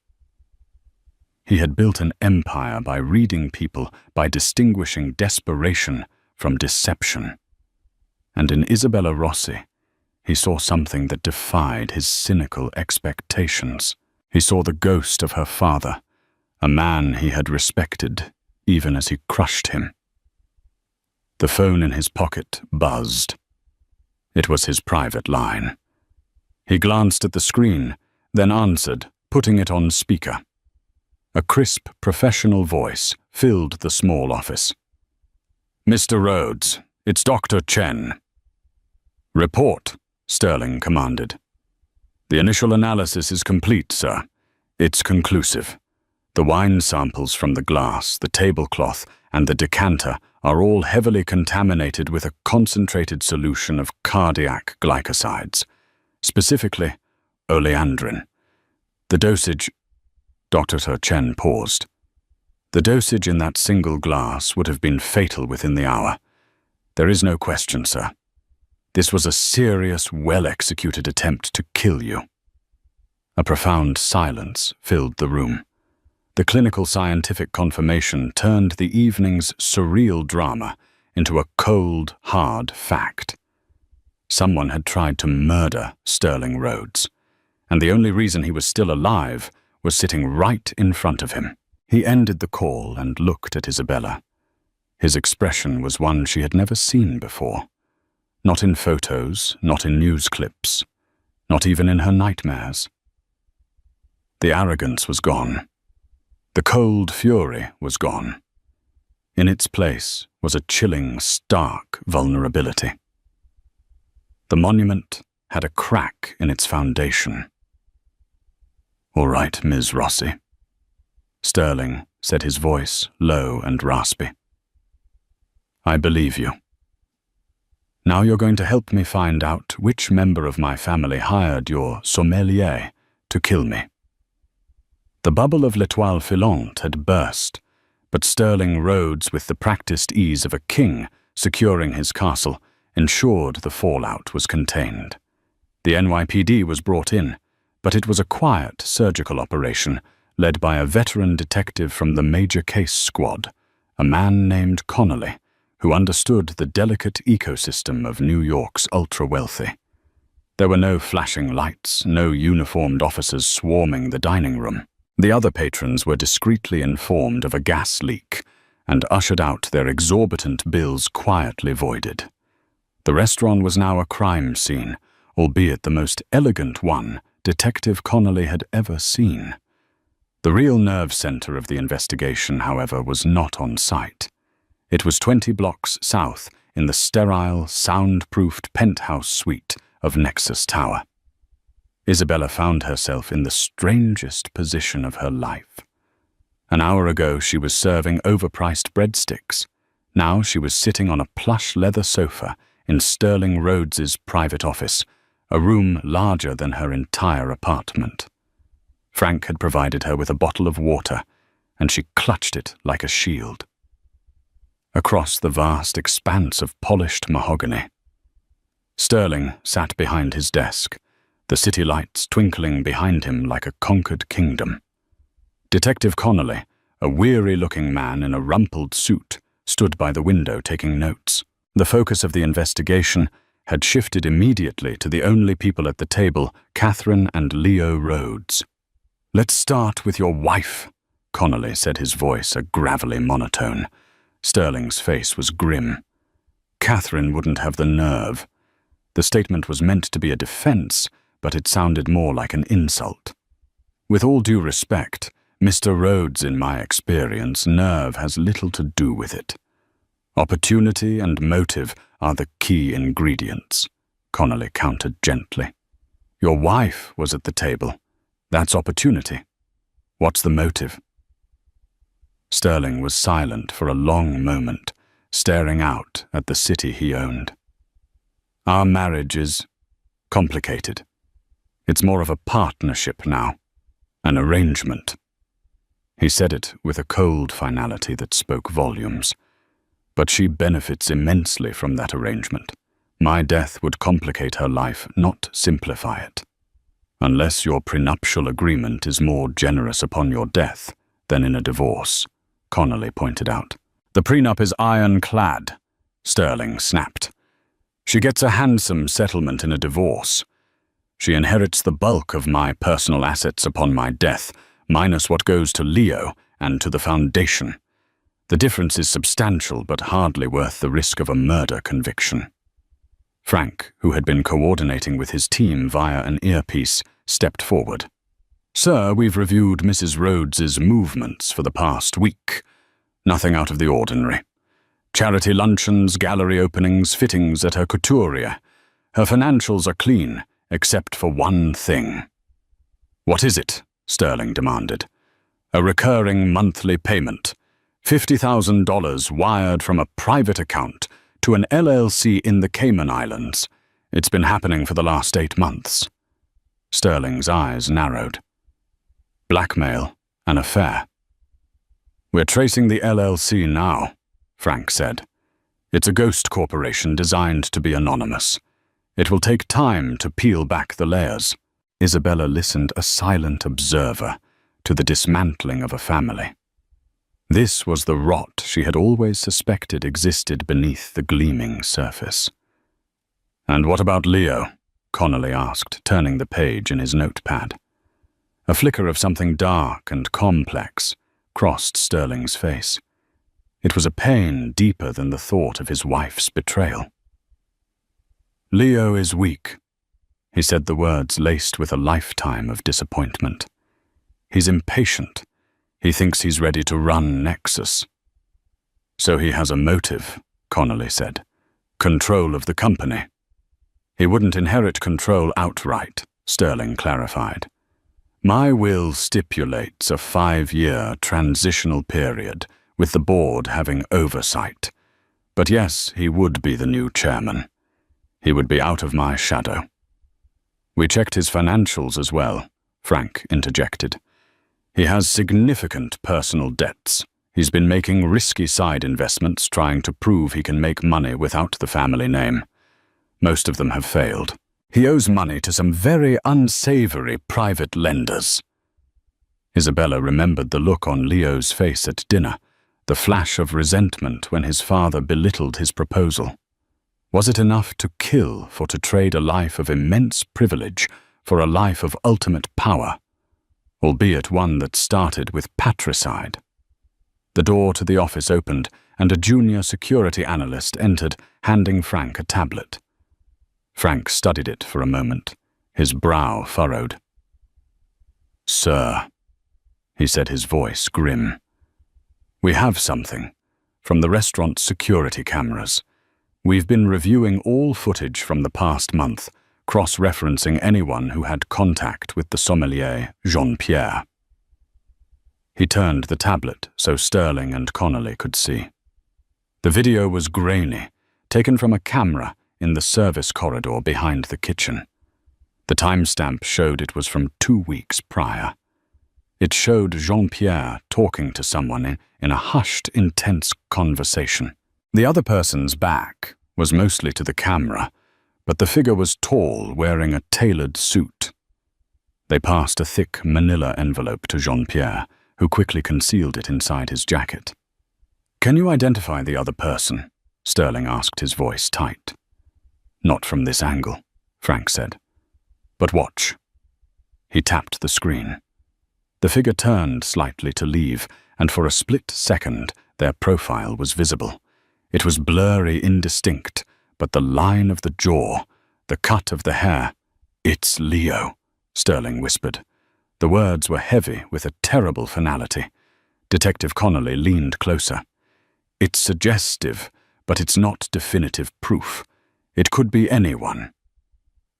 He had built an empire by reading people, by distinguishing desperation from deception. And in Isabella Rossi, he saw something that defied his cynical expectations. He saw the ghost of her father, a man he had respected even as he crushed him. The phone in his pocket buzzed. It was his private line. He glanced at the screen, then answered, putting it on speaker. A crisp, professional voice filled the small office. "Mr. Rhodes, it's Dr. Chen." "Report," Sterling commanded. "The initial analysis is complete, sir. It's conclusive. The wine samples from the glass, the tablecloth, and the decanter are all heavily contaminated with a concentrated solution of cardiac glycosides, specifically oleandrin. The dosage—" Dr. Chen paused. "The dosage in that single glass would have been fatal within the hour. There is no question, sir. This was a serious, well-executed attempt to kill you." A profound silence filled the room. The clinical scientific confirmation turned the evening's surreal drama into a cold, hard fact. Someone had tried to murder Sterling Rhodes, and the only reason he was still alive was sitting right in front of him. He ended the call and looked at Isabella. His expression was one she had never seen before. Not in photos, not in news clips, not even in her nightmares. The arrogance was gone. The cold fury was gone. In its place was a chilling, stark vulnerability. The monument had a crack in its foundation. "All right, Ms. Rossi," Sterling said, his voice low and raspy. "I believe you. Now you're going to help me find out which member of my family hired your sommelier to kill me." The bubble of l'étoile filante had burst, but Sterling Rhodes, with the practiced ease of a king securing his castle, ensured the fallout was contained. The NYPD was brought in, but it was a quiet surgical operation led by a veteran detective from the Major Case Squad, a man named Connolly, who understood the delicate ecosystem of New York's ultra-wealthy. There were no flashing lights, no uniformed officers swarming the dining room. The other patrons were discreetly informed of a gas leak and ushered out, their exorbitant bills quietly voided. The restaurant was now a crime scene, albeit the most elegant one Detective Connolly had ever seen. The real nerve center of the investigation, however, was not on site. It was 20 blocks south in the sterile, soundproofed penthouse suite of Nexus Tower. Isabella found herself in the strangest position of her life. An hour ago she was serving overpriced breadsticks. Now she was sitting on a plush leather sofa in Sterling Rhodes's private office, a room larger than her entire apartment. Frank had provided her with a bottle of water, and she clutched it like a shield. across the vast expanse of polished mahogany. Sterling sat behind his desk, the city lights twinkling behind him like a conquered kingdom. Detective Connolly, a weary-looking man in a rumpled suit, stood by the window taking notes. The focus of the investigation had shifted immediately to the only people at the table, Catherine and Leo Rhodes. "Let's start with your wife," Connolly said, his voice a gravelly monotone. Sterling's face was grim. Catherine wouldn't have the nerve. The statement was meant to be a defense, but it sounded more like an insult. "With all due respect, Mr. Rhodes, in my experience, nerve has little to do with it. Opportunity and motive are the key ingredients," Connolly countered gently. "Your wife was at the table. That's opportunity. What's the motive?" Sterling was silent for a long moment, staring out at the city he owned. "Our marriage is complicated. It's more of a partnership now, an arrangement." He said it with a cold finality that spoke volumes. "But she benefits immensely from that arrangement. My death would complicate her life, not simplify it. Unless your prenuptial agreement is more generous upon your death than in a divorce," Connolly pointed out. "The prenup is ironclad," Sterling snapped. "She gets a handsome settlement in a divorce. She inherits the bulk of my personal assets upon my death, minus what goes to Leo and to the foundation. The difference is substantial, but hardly worth the risk of a murder conviction." Frank, who had been coordinating with his team via an earpiece, stepped forward. "Sir, we've reviewed Mrs. Rhodes's movements for the past week. Nothing out of the ordinary. Charity luncheons, gallery openings, fittings at her couturier. Her financials are clean, except for one thing." "What is it?" Sterling demanded. "A recurring monthly payment. $50,000 wired from a private account to an LLC in the Cayman Islands. It's been happening for the last 8 months. Sterling's eyes narrowed. "Blackmail, an affair." "We're tracing the LLC now," Frank said. "It's a ghost corporation designed to be anonymous. It will take time to peel back the layers." Isabella listened, a silent observer, to the dismantling of a family. This was the rot she had always suspected existed beneath the gleaming surface. "And what about Leo?" Connolly asked, turning the page in his notepad. A flicker of something dark and complex crossed Sterling's face. It was a pain deeper than the thought of his wife's betrayal. "Leo is weak." He said the words laced with a lifetime of disappointment. "He's impatient. He thinks he's ready to run Nexus." "So he has a motive," Connolly said. "Control of the company." "He wouldn't inherit control outright," Sterling clarified. "My will stipulates a 5-year transitional period, with the board having oversight. But yes, he would be the new chairman. He would be out of my shadow." "We checked his financials as well," Frank interjected. "He has significant personal debts. He's been making risky side investments trying to prove he can make money without the family name. Most of them have failed. He owes money to some very unsavory private lenders." Isabella remembered the look on Leo's face at dinner, the flash of resentment when his father belittled his proposal. Was it enough to kill for to trade a life of immense privilege for a life of ultimate power, albeit one that started with patricide? The door to the office opened, and a junior security analyst entered, handing Frank a tablet. Frank studied it for a moment, his brow furrowed. "Sir," he said, his voice grim. "We have something from the restaurant's security cameras. We've been reviewing all footage from the past month, cross-referencing anyone who had contact with the sommelier, Jean-Pierre." He turned the tablet so Sterling and Connolly could see. The video was grainy, taken from a camera in the service corridor behind the kitchen. The timestamp showed it was from 2 weeks prior. It showed Jean-Pierre talking to someone in a hushed, intense conversation. The other person's back was mostly to the camera, but the figure was tall, wearing a tailored suit. They passed a thick manila envelope to Jean-Pierre, who quickly concealed it inside his jacket. "Can you identify the other person?" Sterling asked, his voice tight. "Not from this angle," Frank said. "But watch." He tapped the screen. The figure turned slightly to leave, and for a split second their profile was visible. It was blurry, indistinct, but the line of the jaw, the cut of the hair— "It's Leo," Sterling whispered. The words were heavy with a terrible finality. Detective Connolly leaned closer. "It's suggestive, but it's not definitive proof. It could be anyone."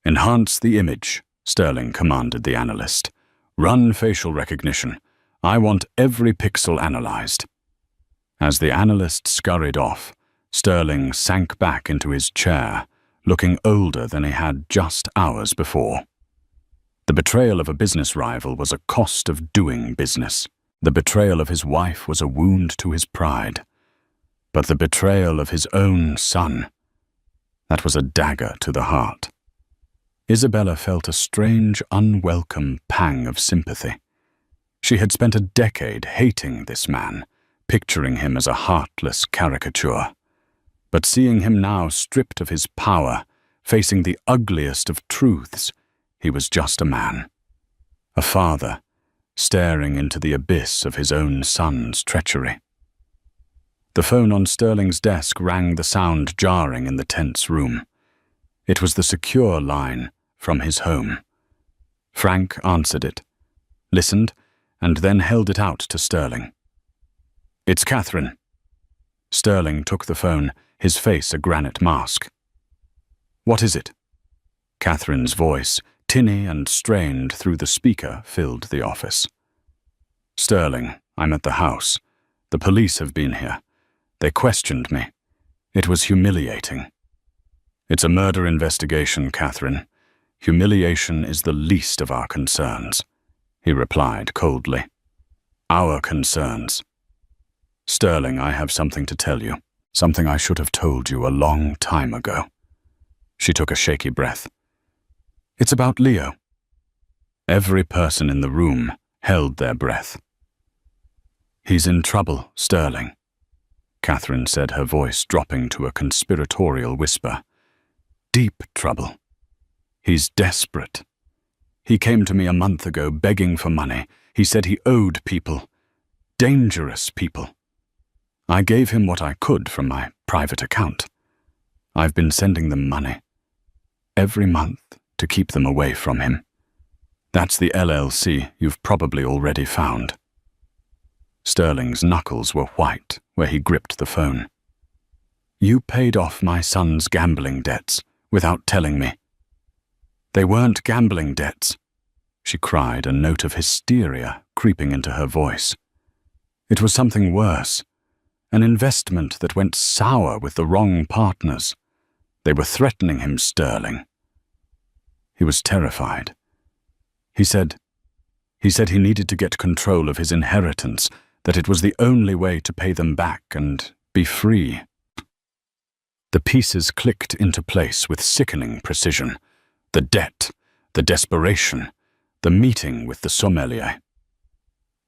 "Enhance the image," Sterling commanded the analyst. "Run facial recognition. I want every pixel analyzed." As the analyst scurried off, Sterling sank back into his chair, looking older than he had just hours before. The betrayal of a business rival was a cost of doing business. The betrayal of his wife was a wound to his pride. But the betrayal of his own son— that was a dagger to the heart. Isabella felt a strange, unwelcome pang of sympathy. She had spent a decade hating this man, picturing him as a heartless caricature. But seeing him now stripped of his power, facing the ugliest of truths— he was just a man. A father, staring into the abyss of his own son's treachery. The phone on Sterling's desk rang, the sound jarring in the tense room. It was the secure line from his home. Frank answered it, listened, and then held it out to Sterling. "It's Catherine." Sterling took the phone, his face a granite mask. "What is it?" Catherine's voice, tinny and strained through the speaker, filled the office. "Sterling, I'm at the house. The police have been here. They questioned me. It was humiliating." "It's a murder investigation, Catherine. Humiliation is the least of our concerns," he replied coldly. "Our concerns. Sterling, I have something to tell you. Something I should have told you a long time ago." She took a shaky breath. "It's about Leo." Every person in the room held their breath. "He's in trouble, Sterling," Catherine said, her voice dropping to a conspiratorial whisper. "Deep trouble. He's desperate. He came to me a month ago begging for money. He said he owed people. Dangerous people. I gave him what I could from my private account. I've been sending them money every month to keep them away from him. That's the LLC you've probably already found." Sterling's knuckles were white where he gripped the phone. "You paid off my son's gambling debts without telling me." "They weren't gambling debts," she cried, a note of hysteria creeping into her voice. "It was something worse. An investment that went sour with the wrong partners. They were threatening him, Sterling." He was terrified. He said he needed to get control of his inheritance, that it was the only way to pay them back and be free. The pieces clicked into place with sickening precision. The debt, the desperation, the meeting with the sommelier.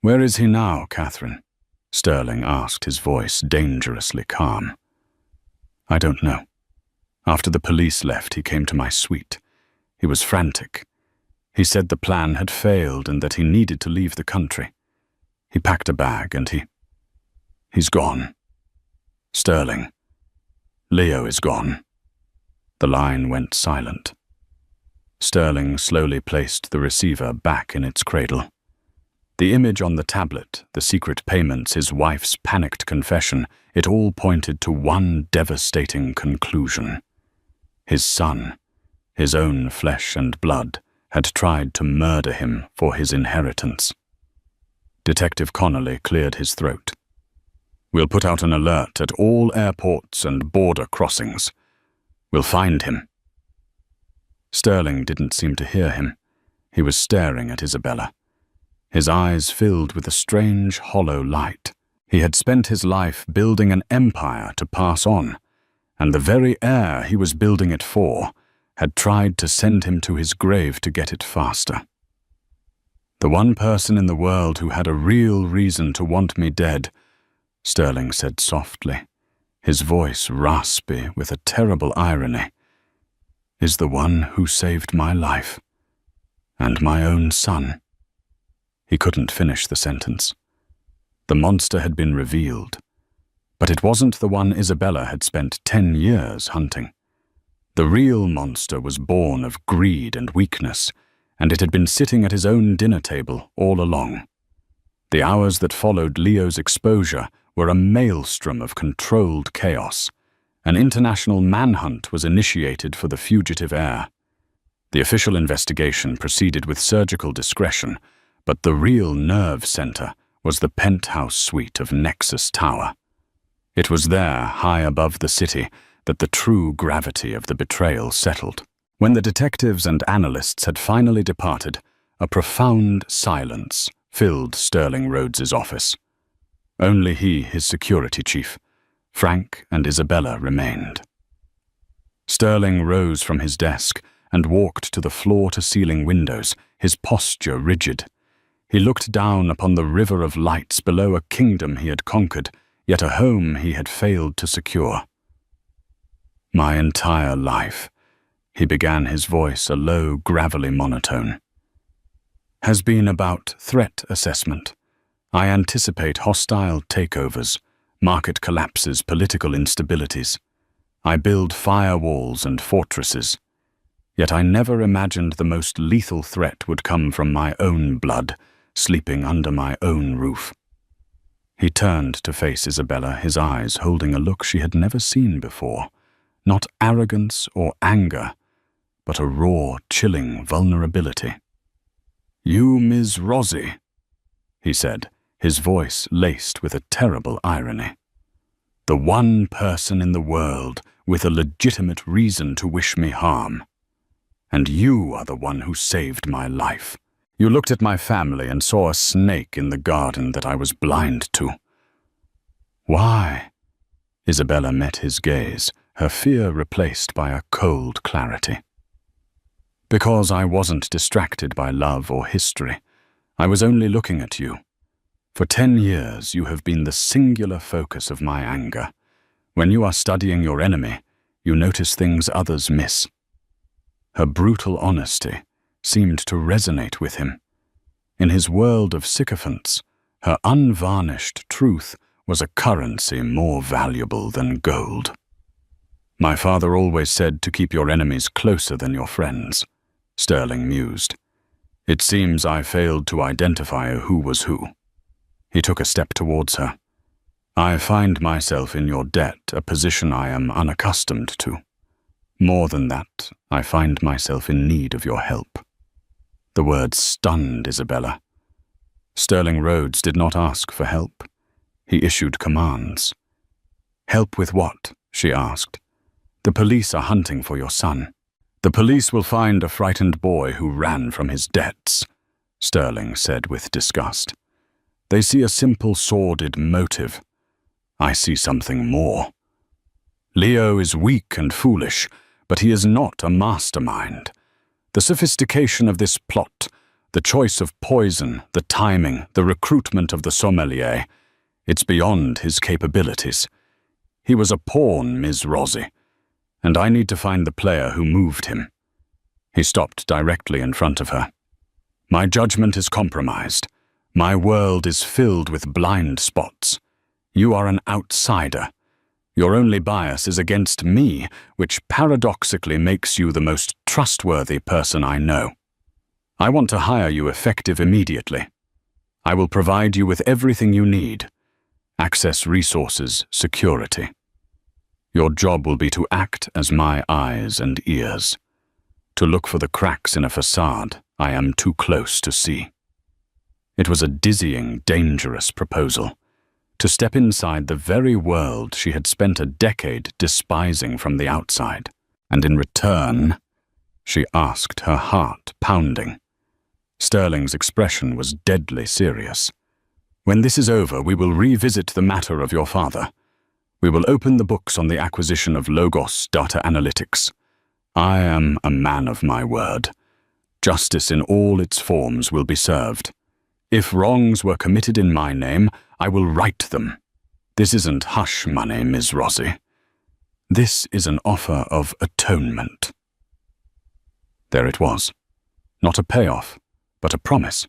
"Where is he now, Catherine?" Sterling asked, his voice dangerously calm. "I don't know. After the police left, he came to my suite. He was frantic. He said the plan had failed and that he needed to leave the country. He packed a bag and he's gone. Sterling, Leo is gone." The line went silent. Sterling slowly placed the receiver back in its cradle. The image on the tablet, the secret payments, his wife's panicked confession, it all pointed to one devastating conclusion. His son, his own flesh and blood, had tried to murder him for his inheritance. Detective Connolly cleared his throat. "We'll put out an alert at all airports and border crossings. We'll find him." Sterling didn't seem to hear him. He was staring at Isabella. His eyes filled with a strange, hollow light. He had spent his life building an empire to pass on, and the very heir he was building it for had tried to send him to his grave to get it faster. "The one person in the world who had a real reason to want me dead," Sterling said softly, his voice raspy with a terrible irony, "is the one who saved my life, and my own son." He couldn't finish the sentence. The monster had been revealed, but it wasn't the one Isabella had spent 10 years hunting. The real monster was born of greed and weakness, and it had been sitting at his own dinner table all along. The hours that followed Leo's exposure were a maelstrom of controlled chaos. An international manhunt was initiated for the fugitive heir. The official investigation proceeded with surgical discretion, but the real nerve center was the penthouse suite of Nexus Tower. It was there, high above the city, that the true gravity of the betrayal settled. When the detectives and analysts had finally departed, a profound silence filled Sterling Rhodes's office. Only he, his security chief, Frank, and Isabella remained. Sterling rose from his desk and walked to the floor-to-ceiling windows, his posture rigid. He looked down upon the river of lights below a kingdom he had conquered, yet a home he had failed to secure. "My entire life," he began, his voice a low, gravelly monotone, "has been about threat assessment. I anticipate hostile takeovers, market collapses, political instabilities. I build firewalls and fortresses. Yet I never imagined the most lethal threat would come from my own blood, sleeping under my own roof." He turned to face Isabella, his eyes holding a look she had never seen before. Not arrogance or anger, but a raw, chilling vulnerability. "You, Ms. Rossi," he said, his voice laced with a terrible irony. "The one person in the world with a legitimate reason to wish me harm. And you are the one who saved my life. You looked at my family and saw a snake in the garden that I was blind to." "Why?" Isabella met his gaze, her fear replaced by a cold clarity. "Because I wasn't distracted by love or history. I was only looking at you. For 10 years you have been the singular focus of my anger. When you are studying your enemy, you notice things others miss." Her brutal honesty seemed to resonate with him. In his world of sycophants, her unvarnished truth was a currency more valuable than gold. "My father always said to keep your enemies closer than your friends," Sterling mused. "It seems I failed to identify who was who." He took a step towards her. "I find myself in your debt, a position I am unaccustomed to. More than that, I find myself in need of your help." The words stunned Isabella. Sterling Rhodes did not ask for help. He issued commands. "Help with what?" she asked. "The police are hunting for your son." "The police will find a frightened boy who ran from his debts," Sterling said with disgust. "They see a simple, sordid motive. I see something more. Leo is weak and foolish, but he is not a mastermind. The sophistication of this plot, the choice of poison, the timing, the recruitment of the sommelier, it's beyond his capabilities. He was a pawn, Ms. Rossi, and I need to find the player who moved him." He stopped directly in front of her. "My judgment is compromised. My world is filled with blind spots. You are an outsider. Your only bias is against me, which paradoxically makes you the most trustworthy person I know. I want to hire you effective immediately. I will provide you with everything you need: access, resources, security. Your job will be to act as my eyes and ears. To look for the cracks in a facade I am too close to see." It was a dizzying, dangerous proposal. To step inside the very world she had spent a decade despising from the outside. And in return, she asked, her heart pounding. Sterling's expression was deadly serious. When this is over, we will revisit the matter of your father. We will open the books on the acquisition of Logos data analytics. I am a man of my word. Justice in all its forms will be served. If wrongs were committed in my name, I will right them. This isn't hush money, Ms. Rossi. This is an offer of atonement. There it was. Not a payoff, but a promise.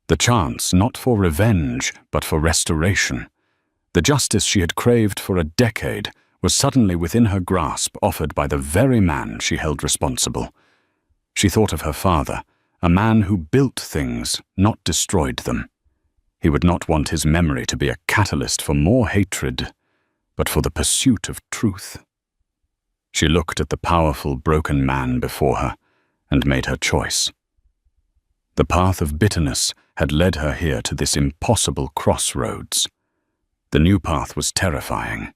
The chance not for revenge, but for restoration. The justice she had craved for a decade was suddenly within her grasp, offered by the very man she held responsible. She thought of her father, a man who built things, not destroyed them. He would not want his memory to be a catalyst for more hatred, but for the pursuit of truth. She looked at the powerful, broken man before her and made her choice. The path of bitterness had led her here to this impossible crossroads. The new path was terrifying,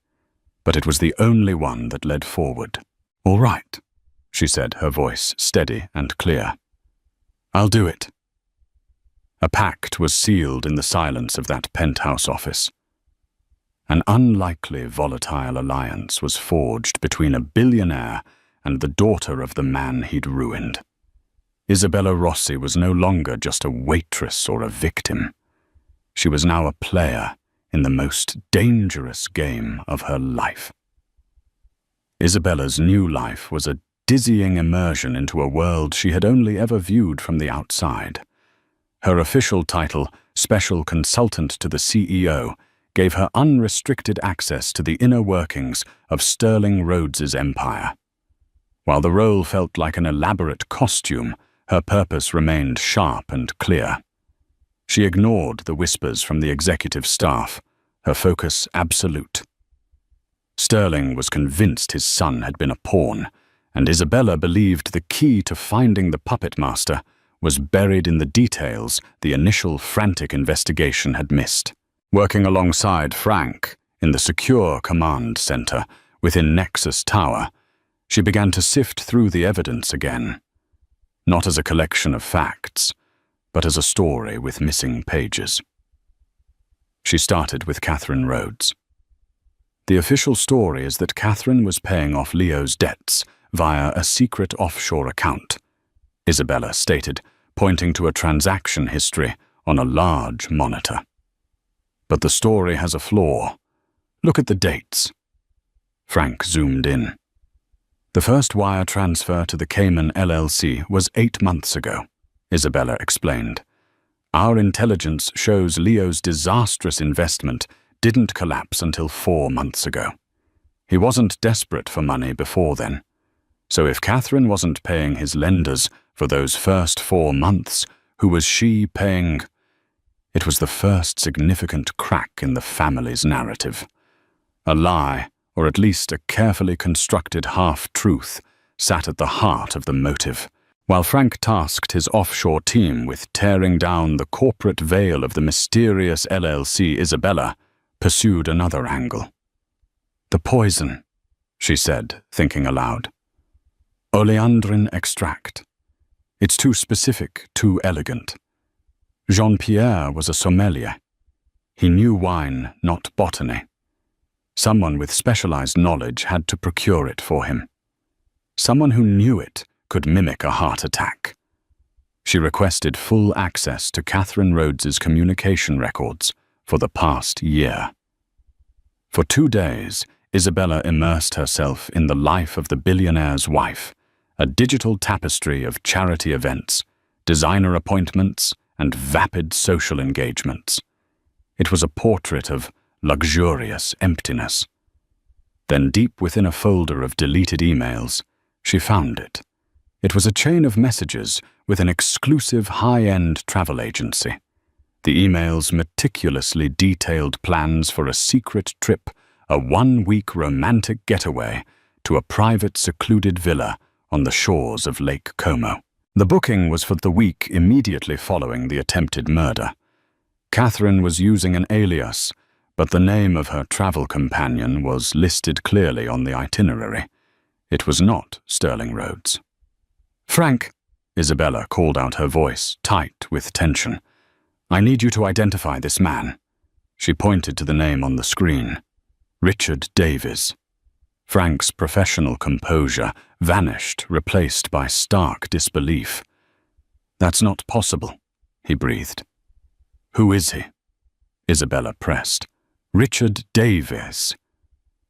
but it was the only one that led forward. "All right," she said, her voice steady and clear. "I'll do it." A pact was sealed in the silence of that penthouse office. An unlikely, volatile alliance was forged between a billionaire and the daughter of the man he'd ruined. Isabella Rossi was no longer just a waitress or a victim. She was now a player in the most dangerous game of her life. Isabella's new life was a dizzying immersion into a world she had only ever viewed from the outside. Her official title, Special Consultant to the CEO, gave her unrestricted access to the inner workings of Sterling Rhodes's empire. While the role felt like an elaborate costume, her purpose remained sharp and clear. She ignored the whispers from the executive staff, her focus absolute. Sterling was convinced his son had been a pawn, and Isabella believed the key to finding the puppet master was buried in the details the initial frantic investigation had missed. Working alongside Frank in the secure command center within Nexus Tower, she began to sift through the evidence again, not as a collection of facts, but as a story with missing pages. She started with Catherine Rhodes. The official story is that Catherine was paying off Leo's debts via a secret offshore account, Isabella stated, pointing to a transaction history on a large monitor. But the story has a flaw. Look at the dates. Frank zoomed in. The first wire transfer to the Cayman LLC was 8 months ago, Isabella explained. Our intelligence shows Leo's disastrous investment didn't collapse until 4 months ago. He wasn't desperate for money before then. So if Catherine wasn't paying his lenders for those first 4 months, who was she paying? It was the first significant crack in the family's narrative. A lie, or at least a carefully constructed half-truth, sat at the heart of the motive. While Frank tasked his offshore team with tearing down the corporate veil of the mysterious LLC, Isabella pursued another angle. "The poison," she said, thinking aloud. "Oleandrin extract. It's too specific, too elegant. Jean-Pierre was a sommelier. He knew wine, not botany. Someone with specialized knowledge had to procure it for him. Someone who knew it could mimic a heart attack. She requested full access to Catherine Rhodes's communication records for the past year. For 2 days, Isabella immersed herself in the life of the billionaire's wife, a digital tapestry of charity events, designer appointments, and vapid social engagements. It was a portrait of luxurious emptiness. Then deep within a folder of deleted emails, she found it. It was a chain of messages with an exclusive high-end travel agency. The emails meticulously detailed plans for a secret trip, a 1-week romantic getaway to a private secluded villa on the shores of Lake Como. The booking was for the week immediately following the attempted murder. Catherine was using an alias, but the name of her travel companion was listed clearly on the itinerary. It was not Sterling Rhodes. "Frank," Isabella called out, her voice tight with tension. I need you to identify this man." She pointed to the name on the screen. Richard Davies. Frank's professional composure vanished, replaced by stark disbelief. "That's not possible," he breathed. "Who is he?" Isabella pressed. "Richard Davies."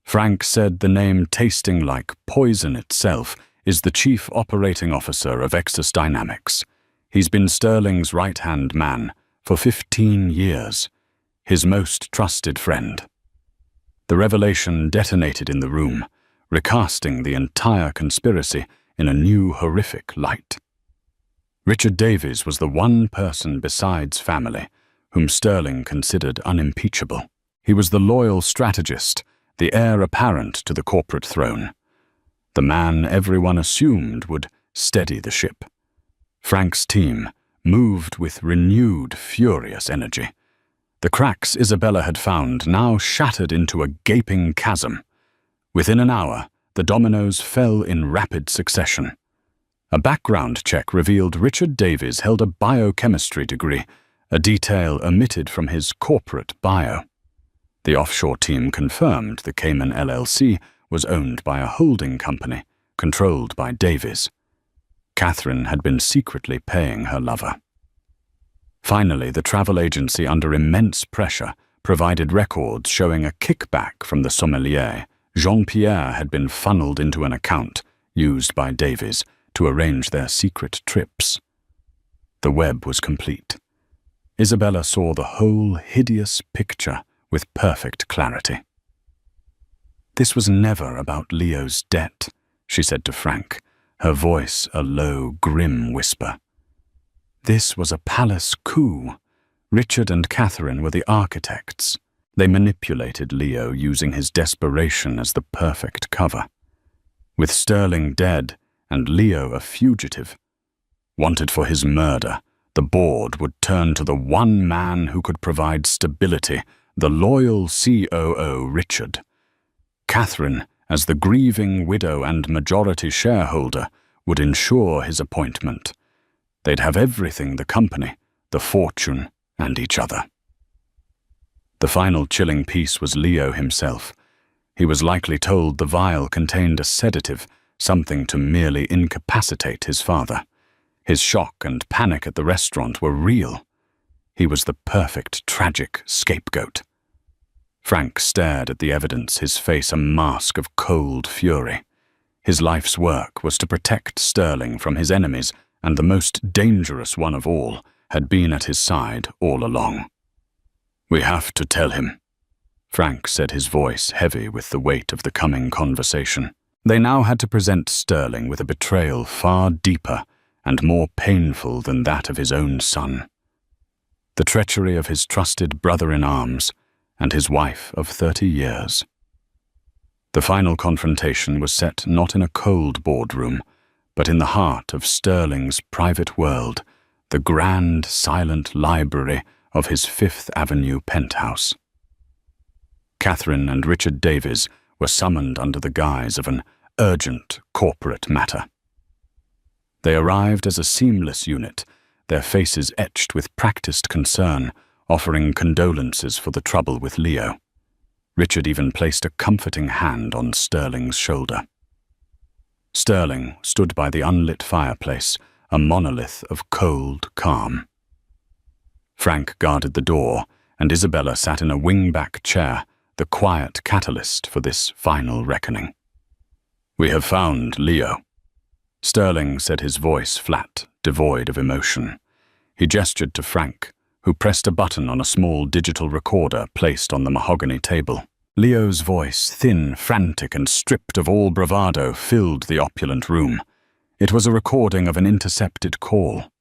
Frank said, the name tasting like poison itself, is the Chief Operating Officer of Exus Dynamics. He's been Sterling's right-hand man for 15 years, his most trusted friend. The revelation detonated in the room, recasting the entire conspiracy in a new horrific light. Richard Davies was the one person besides family whom Sterling considered unimpeachable. He was the loyal strategist, the heir apparent to the corporate throne. The man everyone assumed would steady the ship. Frank's team moved with renewed, furious energy. The cracks Isabella had found now shattered into a gaping chasm. Within an hour, the dominoes fell in rapid succession. A background check revealed Richard Davies held a biochemistry degree, a detail omitted from his corporate bio. The offshore team confirmed the Cayman LLC was owned by a holding company, controlled by Davies. Catherine had been secretly paying her lover. Finally, the travel agency, under immense pressure, provided records showing a kickback from the sommelier. Jean-Pierre had been funneled into an account used by Davies to arrange their secret trips. The web was complete. Isabella saw the whole hideous picture with perfect clarity. "This was never about Leo's debt," she said to Frank, her voice a low, grim whisper. "This was a palace coup. Richard and Catherine were the architects. They manipulated Leo using his desperation as the perfect cover. With Sterling dead and Leo a fugitive, wanted for his murder, the board would turn to the one man who could provide stability, the loyal COO Richard. Catherine, as the grieving widow and majority shareholder, would ensure his appointment. They'd have everything: the company, the fortune, and each other. The final chilling piece was Leo himself. He was likely told the vial contained a sedative, something to merely incapacitate his father. His shock and panic at the restaurant were real. He was the perfect, tragic scapegoat. Frank stared at the evidence, his face a mask of cold fury. His life's work was to protect Sterling from his enemies, and the most dangerous one of all had been at his side all along. "We have to tell him," Frank said, his voice heavy with the weight of the coming conversation. They now had to present Sterling with a betrayal far deeper and more painful than that of his own son. The treachery of his trusted brother-in-arms and his wife of 30 years. The final confrontation was set not in a cold boardroom, but in the heart of Sterling's private world, the grand, silent library of his Fifth Avenue penthouse. Catherine and Richard Davies were summoned under the guise of an urgent corporate matter. They arrived as a seamless unit, their faces etched with practiced concern, offering condolences for the trouble with Leo. Richard even placed a comforting hand on Sterling's shoulder. Sterling stood by the unlit fireplace, a monolith of cold calm. Frank guarded the door, and Isabella sat in a wing-back chair, the quiet catalyst for this final reckoning. "We have found Leo," Sterling said, his voice flat, devoid of emotion. He gestured to Frank, who pressed a button on a small digital recorder placed on the mahogany table. Leo's voice, thin, frantic, and stripped of all bravado, filled the opulent room. It was a recording of an intercepted call.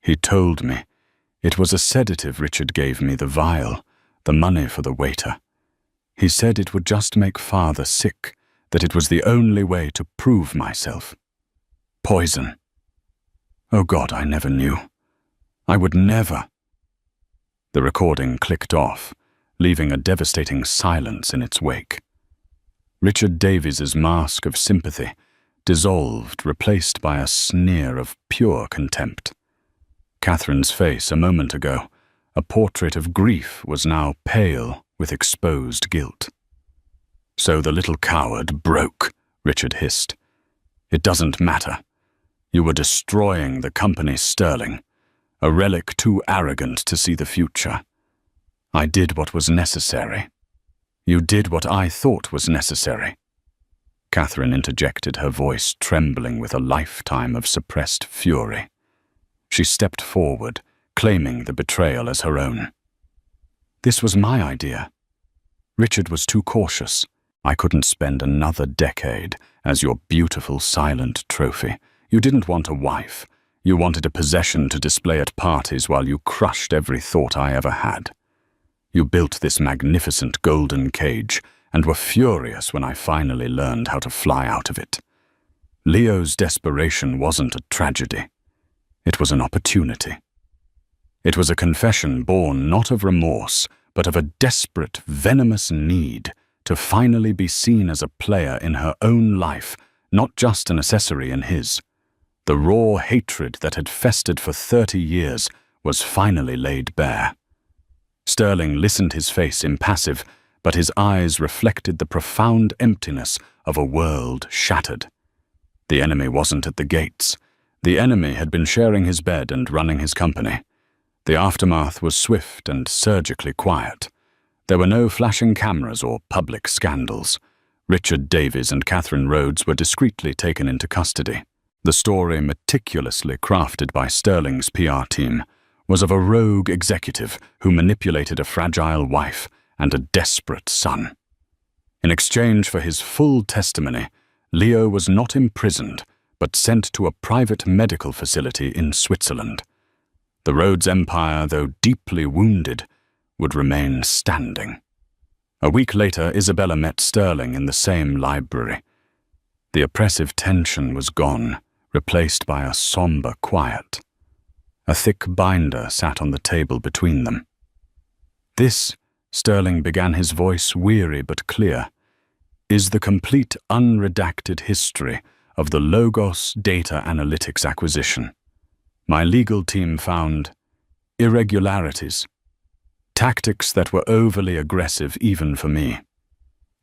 "He told me. It was a sedative Richard gave me, the vial, the money for the waiter. He said it would just make father sick, that it was the only way to prove myself. Poison. Oh God, I never knew. I would never." The recording clicked off, leaving a devastating silence in its wake. Richard Davies's mask of sympathy dissolved, replaced by a sneer of pure contempt. Catherine's face, a moment ago, a portrait of grief was now pale with exposed guilt. "So the little coward broke," Richard hissed. "It doesn't matter. You were destroying the company Sterling, a relic too arrogant to see the future. I did what was necessary. You did what I thought was necessary." Catherine interjected, her voice trembling with a lifetime of suppressed fury. She stepped forward, claiming the betrayal as her own. "This was my idea. Richard was too cautious. I couldn't spend another decade as your beautiful silent trophy. You didn't want a wife. You wanted a possession to display at parties while you crushed every thought I ever had. You built this magnificent golden cage and were furious when I finally learned how to fly out of it. Leo's desperation wasn't a tragedy. It was an opportunity. It was a confession born not of remorse, but of a desperate, venomous need to finally be seen as a player in her own life, not just an accessory in his. The raw hatred that had festered for 30 years was finally laid bare. Sterling listened, his face impassive, but his eyes reflected the profound emptiness of a world shattered. The enemy wasn't at the gates. The enemy had been sharing his bed and running his company. The aftermath was swift and surgically quiet. There were no flashing cameras or public scandals. Richard Davies and Catherine Rhodes were discreetly taken into custody. The story, meticulously crafted by Sterling's PR team, was of a rogue executive who manipulated a fragile wife and a desperate son. In exchange for his full testimony, Leo was not imprisoned, but sent to a private medical facility in Switzerland. The Rhodes Empire, though deeply wounded, would remain standing. A week later, Isabella met Sterling in the same library. The oppressive tension was gone, replaced by a somber quiet. A thick binder sat on the table between them. "This," Sterling began, his voice weary but clear, "is the complete unredacted history of the Logos data analytics acquisition. My legal team found irregularities, tactics that were overly aggressive even for me.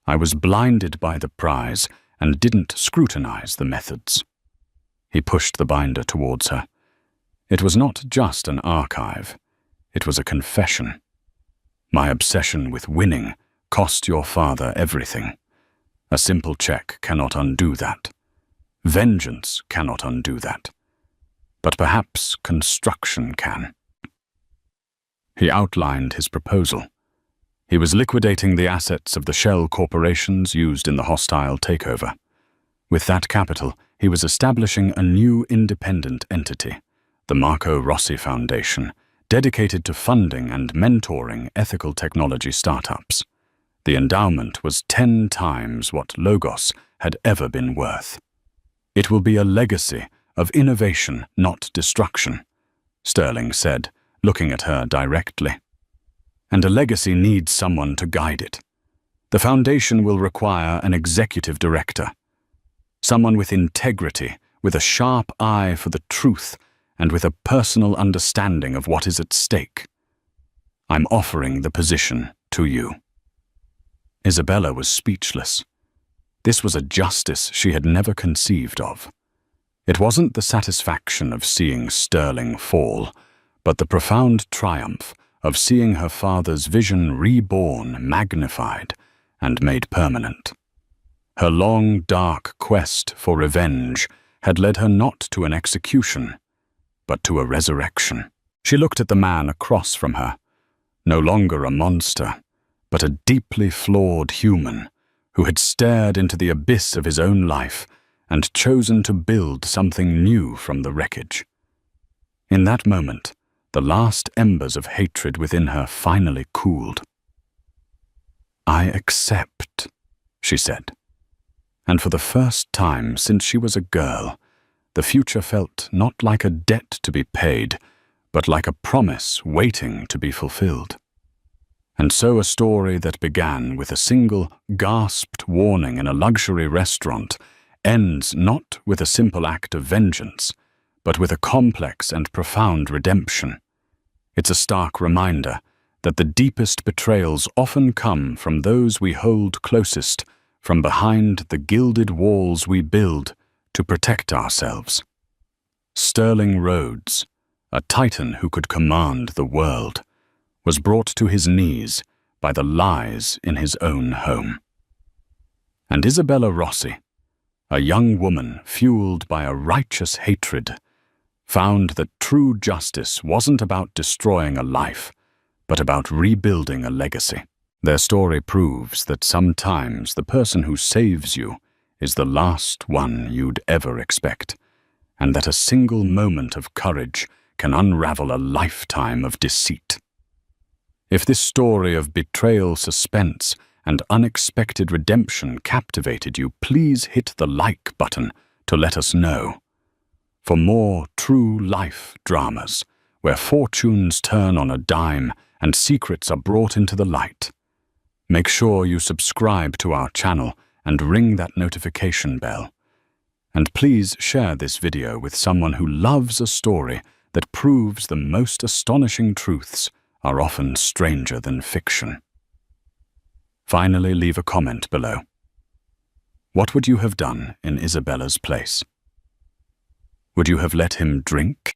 I was blinded by the prize and didn't scrutinize the methods." He pushed the binder towards her. It was not just an archive. It was a confession. "My obsession with winning cost your father everything. A simple check cannot undo that. Vengeance cannot undo that. But perhaps construction can." He outlined his proposal. He was liquidating the assets of the shell corporations used in the hostile takeover. With that capital, he was establishing a new independent entity, the Marco Rossi Foundation, dedicated to funding and mentoring ethical technology startups. The endowment was 10 times what Logos had ever been worth. "It will be a legacy of innovation, not destruction," Sterling said, looking at her directly. "And a legacy needs someone to guide it. The foundation will require an executive director, someone with integrity, with a sharp eye for the truth, and with a personal understanding of what is at stake. I'm offering the position to you." Isabella was speechless. This was a justice she had never conceived of. It wasn't the satisfaction of seeing Sterling fall, but the profound triumph of seeing her father's vision reborn, magnified, and made permanent. Her long, dark quest for revenge had led her not to an execution, but to a resurrection. She looked at the man across from her, no longer a monster, but a deeply flawed human who had stared into the abyss of his own life and chosen to build something new from the wreckage. In that moment, the last embers of hatred within her finally cooled. "I accept," she said. And for the first time since she was a girl, the future felt not like a debt to be paid, but like a promise waiting to be fulfilled. And so a story that began with a single gasped warning in a luxury restaurant ends not with a simple act of vengeance, but with a complex and profound redemption. It's a stark reminder that the deepest betrayals often come from those we hold closest, from behind the gilded walls we build to protect ourselves. Sterling Rhodes, a titan who could command the world, was brought to his knees by the lies in his own home. And Isabella Rossi, a young woman fueled by a righteous hatred, found that true justice wasn't about destroying a life, but about rebuilding a legacy. Their story proves that sometimes the person who saves you is the last one you'd ever expect, and that a single moment of courage can unravel a lifetime of deceit. If this story of betrayal, suspense, and unexpected redemption captivated you, please hit the like button to let us know. For more true life dramas, where fortunes turn on a dime and secrets are brought into the light, make sure you subscribe to our channel and ring that notification bell. And please share this video with someone who loves a story that proves the most astonishing truths are often stranger than fiction. Finally, leave a comment below. What would you have done in Isabella's place? Would you have let him drink